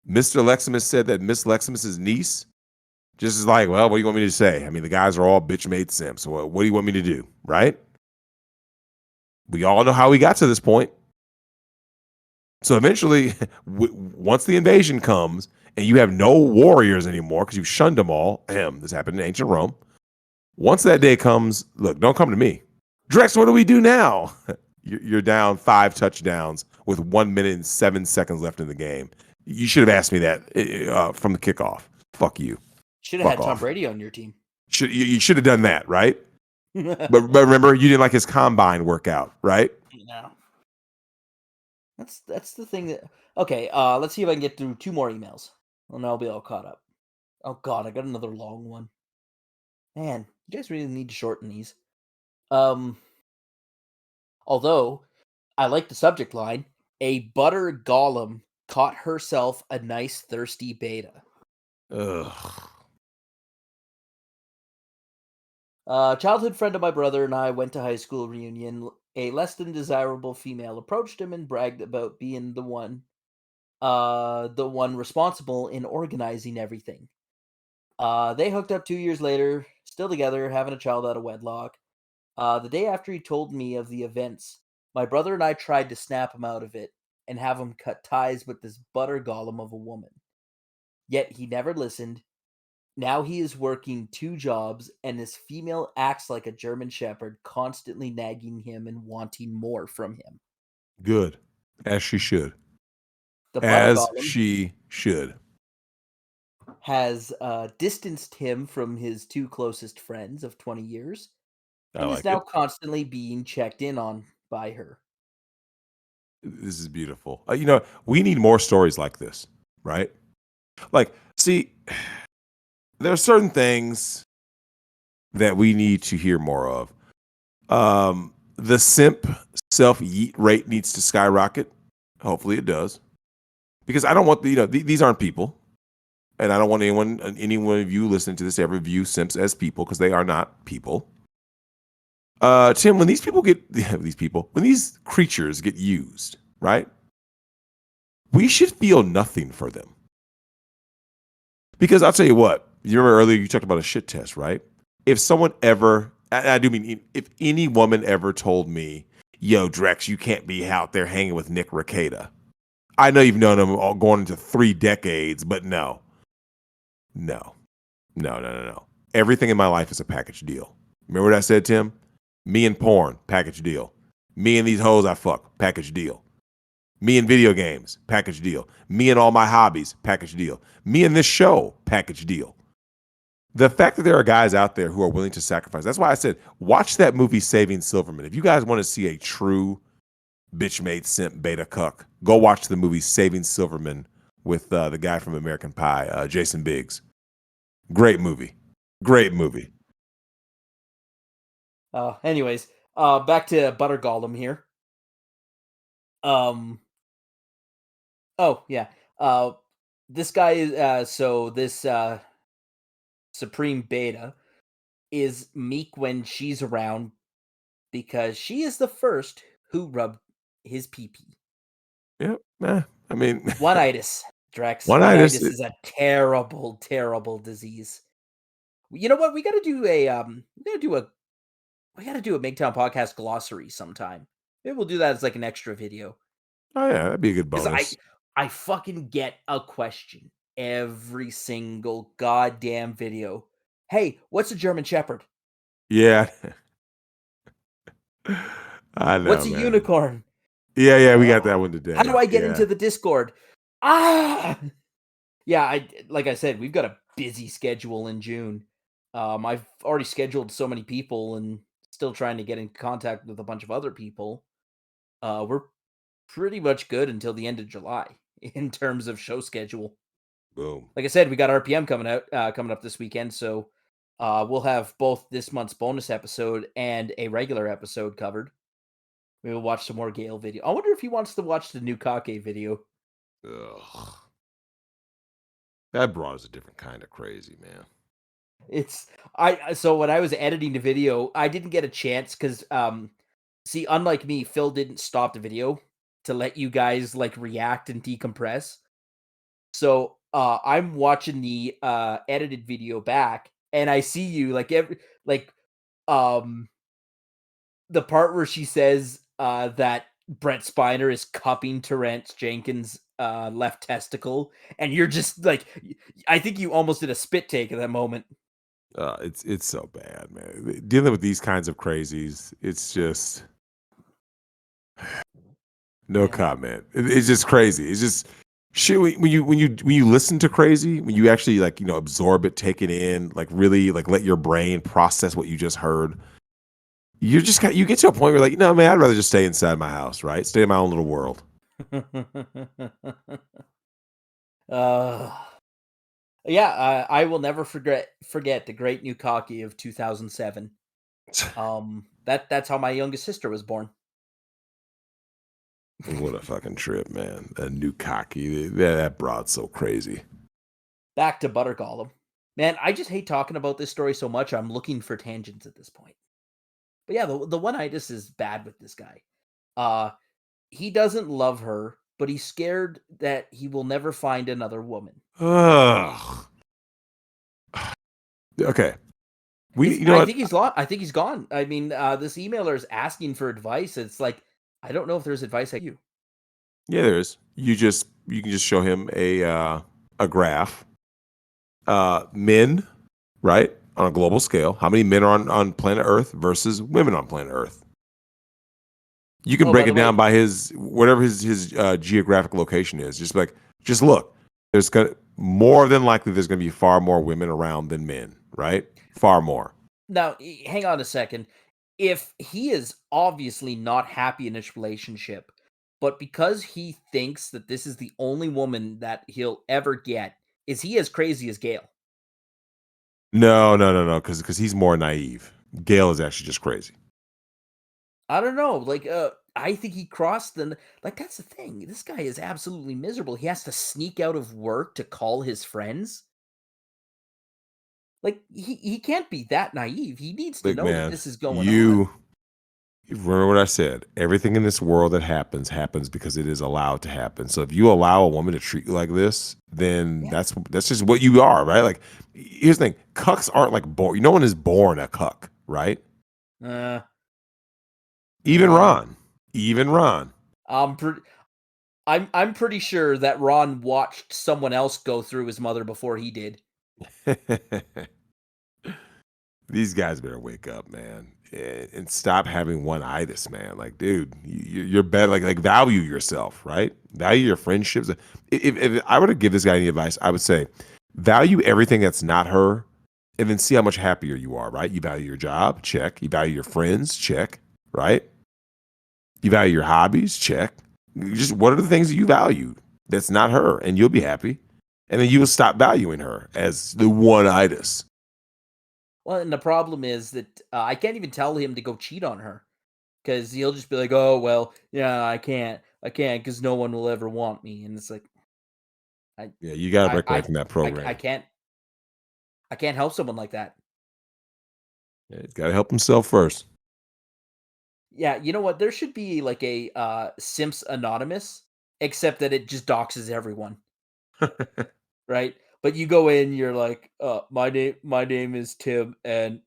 Mr. Leximus said that Miss Leximus's niece just is like, well, what do you want me to say? I mean, the guys are all bitch-made simps. So what do you want me to do, right? We all know how we got to this point. So eventually, once the invasion comes and you have no warriors anymore because you've shunned them all, this happened in ancient Rome. Once that day comes, look, don't come to me. Drex, what do we do now? You're down 5 touchdowns with 1 minute and 7 seconds left in the game. You should have asked me that from the kickoff. Fuck you. Should have had Tom Brady on your team. You should have done that, right? but remember, you didn't like his combine workout, right? No. That's the thing that. Okay, let's see if I can get through 2 more emails, and I'll be all caught up. Oh God, I got another long one. Man, you guys really need to shorten these. Although I like the subject line: "A butter golem caught herself a nice thirsty beta." Ugh. Childhood friend of my brother and I went to high school reunion. A less than desirable female approached him and bragged about being the one responsible in organizing everything. They hooked up 2 years later, still together, having a child out of wedlock. The day after he told me of the events, my brother and I tried to snap him out of it and have him cut ties with this butter golem of a woman. Yet he never listened. Now he is working 2 jobs, and this female acts like a German shepherd, constantly nagging him and wanting more from him. Good. As she should. The butter As golem she should. has distanced him from his 2 closest friends of 20 years and is now constantly being checked in on by her. This is beautiful. We need more stories like this, right? Like, see, there are certain things that we need to hear more of. The simp self-yeet rate needs to skyrocket. Hopefully it does. Because I don't want these aren't people. And I don't want any one of you listening to this ever view simps as people, because they are not people. Tim, when these creatures get used, right? We should feel nothing for them. Because I'll tell you what, you remember earlier you talked about a shit test, right? If someone ever, I do mean, if any woman ever told me, yo, Drex, you can't be out there hanging with Nick Rekieta. I know you've known him all going into 3 decades, but no. Everything in my life is a package deal. Remember what I said, Tim? Me and porn, package deal. Me and these hoes I fuck, package deal. Me and video games, package deal. Me and all my hobbies, package deal. Me and this show, package deal. The fact that there are guys out there who are willing to sacrifice. That's why I said, watch that movie Saving Silverman. If you guys want to see a true bitch made simp beta cuck, go watch the movie Saving Silverman with the guy from American Pie, Jason Biggs. Great movie. Great movie. Anyways, back to Butter Golem here. Oh yeah. This guy is so this Supreme Beta is meek when she's around because she is the first who rubbed his pee-pee. Yep. I mean, One-itis, Drex. One-itis. One-itis is a terrible, terrible disease. You know what? We got to do a Migtown podcast glossary sometime. Maybe we'll do that as like an extra video. Oh yeah, that'd be a good Because bonus. I fucking get a question every single goddamn video. Hey, what's a German Shepherd? Yeah. I know. What's a man. unicorn? Yeah, we got that one today. How do I get into the Discord? Yeah, like I said, we've got a busy schedule in June. I've already scheduled so many people and still trying to get in contact with a bunch of other people. We're pretty much good until the end of July in terms of show schedule. Boom. Like I said, we got RPM coming up this weekend, so we'll have both this month's bonus episode and a regular episode covered. We will watch some more Gale video. I wonder if he wants to watch the new Kake video. Ugh. That broad is a different kind of crazy, man. So when I was editing the video, I didn't get a chance because see, unlike me, Phil didn't stop the video to let you guys like react and decompress. So I'm watching the edited video back, and I see you the part where she says that Brent Spiner is cupping Terrence Jenkins' left testicle, and you're just like, I think you almost did a spit take at that moment. It's so bad, man. Dealing with these kinds of crazies, it's just no comment. It's just crazy. It's just shit. When you listen to crazy, when you actually absorb it, take it in, like really like let your brain process what you just heard. You get to a point where you're like, no, man, I'd rather just stay inside my house, right? Stay in my own little world. Yeah, I will never forget the great new Kaki of 2007. That's how my youngest sister was born. What a fucking trip, man. A new cocky. That broad's so crazy. Back to Butter Golem. Man, I just hate talking about this story so much. I'm looking for tangents at this point. But yeah, the One-itis is bad with this guy. He doesn't love her, but he's scared that he will never find another woman. Ugh. Okay. I think he's lost. I think he's gone. I mean, this emailer is asking for advice. It's like, I don't know if there's advice I give you. Yeah, there is. You can just show him a graph. Men, right, on a global scale. How many men are on planet Earth versus women on planet Earth? You can break it down by his whatever his geographic location is. Just look. There's more than likely there's going to be far more women around than men, right? Far more. Now, hang on a second. If he is obviously not happy in his relationship, but because he thinks that this is the only woman that he'll ever get, is he as crazy as Gale? No, because he's more naive. Gale is actually just crazy. I don't know. Like, I think he crossed the... Like, that's the thing. This guy is absolutely miserable. He has to sneak out of work to call his friends. Like, he can't be that naive. He needs to know that this is going on. Remember what I said. Everything in this world that happens because it is allowed to happen. So if you allow a woman to treat you like this, then that's just what you are, right? Like, here's the thing. Cucks aren't like born. No one is born a cuck, right? Even Ron. I'm pretty sure that Ron watched someone else go through his mother before he did. These guys better wake up, man. and stop having one-itis, man. Like, dude, you're better. Like value yourself, right? Value your friendships. If I were to give this guy any advice, I would say value everything that's not her, and then see how much happier you are. Right? You value your job, check. You value your friends, check. Right? You value your hobbies, check. Just what are the things that you value that's not her, and you'll be happy, and then you will stop valuing her as the one-itis. Well, and the problem is that I can't even tell him to go cheat on her because he'll just be like, "Oh well, yeah, I can't because no one will ever want me." And it's like, I, Yeah, you got to I, break away I, from that I program. can't help someone like that. Yeah, he's got to himself himself first. Yeah, you know what? There should be like a Simps Anonymous, except that it just doxes everyone, right? But you go in, you're like, my name is Tim, and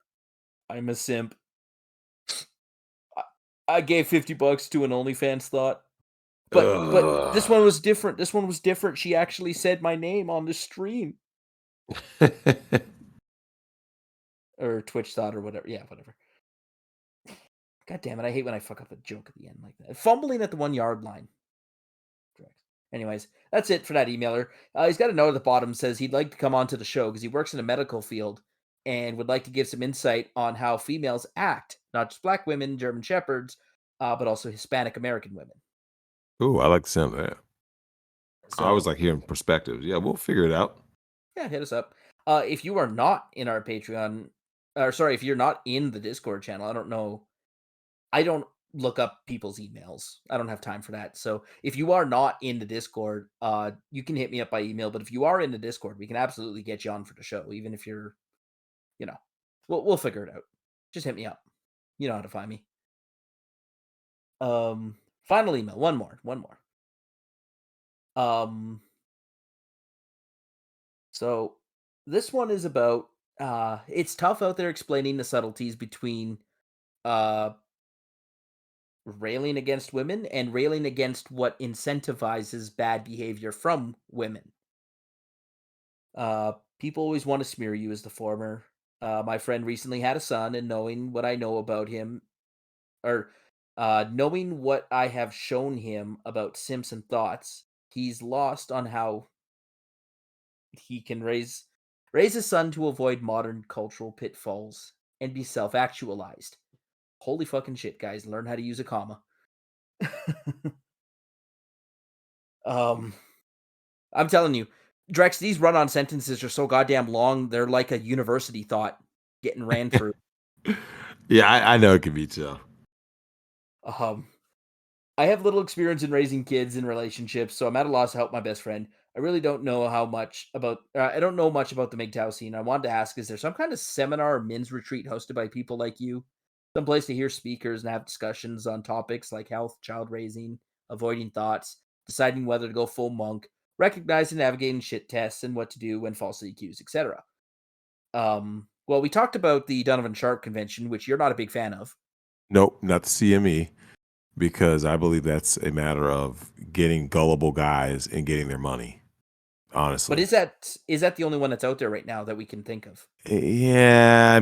I'm a simp. I gave $50 to an OnlyFans thought. But this Ugh. one was different. This one was different. She actually said my name on the stream or Twitch thought or whatever. Yeah, whatever. God damn it! I hate when I fuck up a joke at the end like that. Fumbling at the 1 yard line. Anyways, that's it for that emailer. He's got a note at the bottom says he'd like to come onto the show because he works in a medical field and would like to give some insight on how females act, not just black women, German shepherds, but also Hispanic American women. Ooh, I like the sound of that. I always So like hearing perspectives. Yeah, we'll figure it out. yeah, hit us up. If you are not in our Patreon, or sorry, if you're not in the Discord channel, I don't know. I don't look up people's emails. I don't have time for that. So if you are not in the Discord, you can hit me up by email. But if you are in the Discord, we can absolutely get you on for the show, even if you're, you know, we'll figure it out. Just hit me up. You know how to find me. Final email. One more. So this one is about it's tough out there explaining the subtleties between uh railing against women and railing against what incentivizes bad behavior from women. People always want to smear you as the former. My friend recently had a son, and knowing what I know about him, or knowing what I have shown him about Simpson thoughts, he's lost on how he can raise his son to avoid modern cultural pitfalls and be self-actualized. Holy fucking shit, guys! Learn how to use a comma. um, I'm telling you, Drex, these run-on sentences are so goddamn long. They're like a university thought getting ran through. Yeah, I know it can be tough. Um, I have little experience in raising kids in relationships, so I'm at a loss to help my best friend. I really don't know how much about. I don't know much about the Migtown scene. I wanted to ask: is there some kind of seminar or men's retreat hosted by people like you? Some place to hear speakers and have discussions on topics like health, child raising, avoiding thoughts, deciding whether to go full monk, recognizing, navigating shit tests, and what to do when falsely accused, etc. Well, we talked about the Donovan Sharp convention, which you're not a big fan of. Nope, not the CME, because I believe that's a matter of getting gullible guys and getting their money. But Honestly, is that the only one that's out there right now that we can think of? yeah.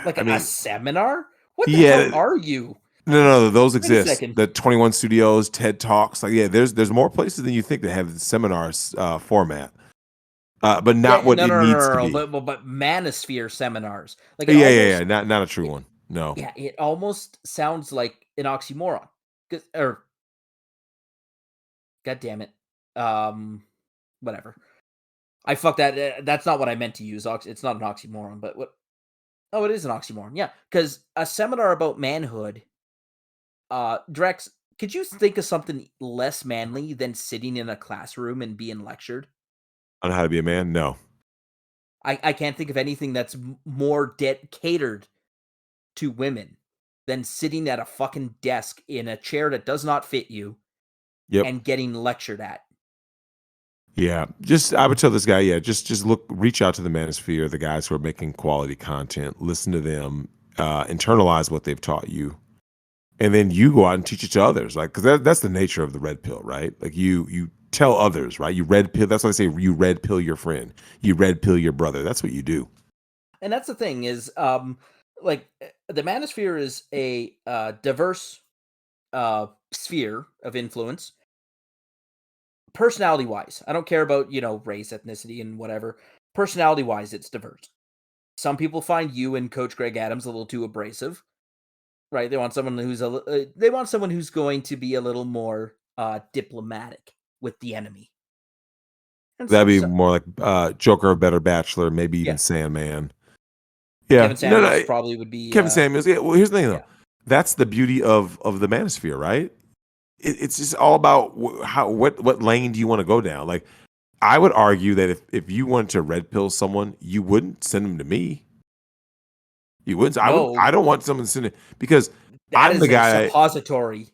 Like I a mean, seminar? What the hell yeah. are you? No, those Wait a exist. second. The 21 Studios, TED Talks, like yeah, there's more places than you think that have the seminars format, but not Yeah, what it needs to be. but Manosphere seminars. Like it Yeah. almost Not a true one. No. yeah, it almost sounds like an oxymoron. Or god damn it. Whatever. I fucked that. That's not what I meant to use. It's not an oxymoron, but what? Oh, it is an oxymoron. Yeah, because a seminar about manhood. Drex, could you think of something less manly than sitting in a classroom and being lectured? On how to be a man? No. I can't think of anything that's more catered to women than sitting at a fucking desk in a chair that does not fit you Yep. and getting lectured at. Yeah. Just I would tell this guy, yeah, just reach out to the Manosphere, the guys who are making quality content, listen to them, internalize what they've taught you, and then you go out and teach it to others. Like, because that's the nature of the red pill, right? Like you tell others, right? You red pill. That's why they say you red pill your friend, you red pill your brother. That's what you do. And that's the thing is, like the Manosphere is a diverse sphere of influence. Personality wise, I don't care about, race, ethnicity, and whatever. Personality wise, it's diverse. Some people find you and Coach Greg Adams a little too abrasive, right? They want someone who's going to be a little more diplomatic with the enemy. And That'd be so, more like Joker, Better Bachelor, maybe even yeah, Sandman. Yeah, Kevin no, Samuels no, probably would be. Kevin Samuels. Yeah, well, here's the thing Yeah, though. That's the beauty of the Manosphere, right? It's just all about what lane do you want to go down. Like, I would argue that if you wanted to red pill someone, you wouldn't send them to me. You wouldn't. I would. no, I don't want someone to send it because that I'm the is a guy. suppository,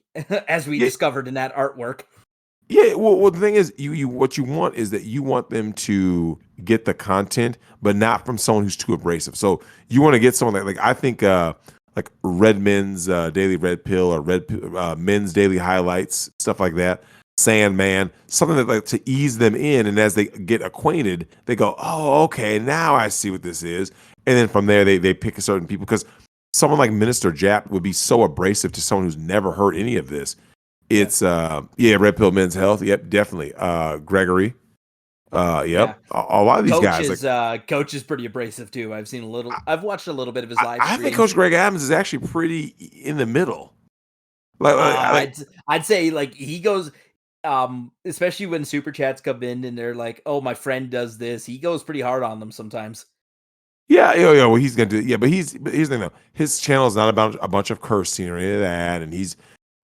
as we Yeah, discovered in that artwork. yeah. Well, the thing is, you what you want is that you want them to get the content, but not from someone who's too abrasive. So you want to get someone like I think like Red Men's Daily Red Pill or Men's Daily Highlights, stuff like that. Sandman, something that like to ease them in, and as they get acquainted, they go, "Oh, okay, now I see what this is." And then from there, they pick a certain people because someone like Minister Jap would be so abrasive to someone who's never heard any of this. Yeah, It's yeah, Red Pill Men's Health. Yep, definitely. Gregory. yeah. Yep. A lot of these guys like Coach is pretty abrasive too. I've watched a little bit of his live I think streams. Coach Greg Adams is actually pretty in the middle. Like I'd say like he goes, especially when super chats come in and they're like, "Oh, my friend does this." He goes pretty hard on them sometimes. yeah, yeah. Well, he's gonna do yeah, but here's the thing though. His channel is not about a bunch of cursing or any of that, and he's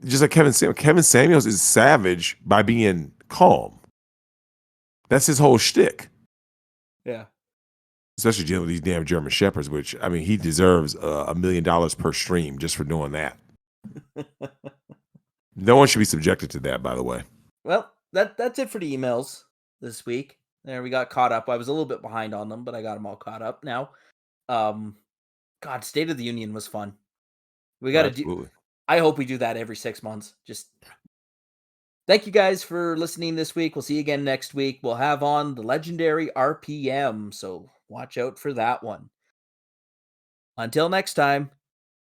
just like Kevin Samuels. Kevin Samuels is savage by being calm. That's his whole shtick. Yeah. Especially dealing with these damn German shepherds, which I mean, he deserves $1 million per stream just for doing that. No one should be subjected to that, by the way. Well, that's it for the emails this week. There, we got caught up. I was a little bit behind on them, but I got them all caught up now. God, State of the Union was fun. We got to do. Absolutely. I hope we do that every 6 months. Just thank you guys for listening this week. We'll see you again next week. We'll have on the legendary RPM, so watch out for that one. Until next time,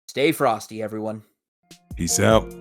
stay frosty, everyone. Peace out.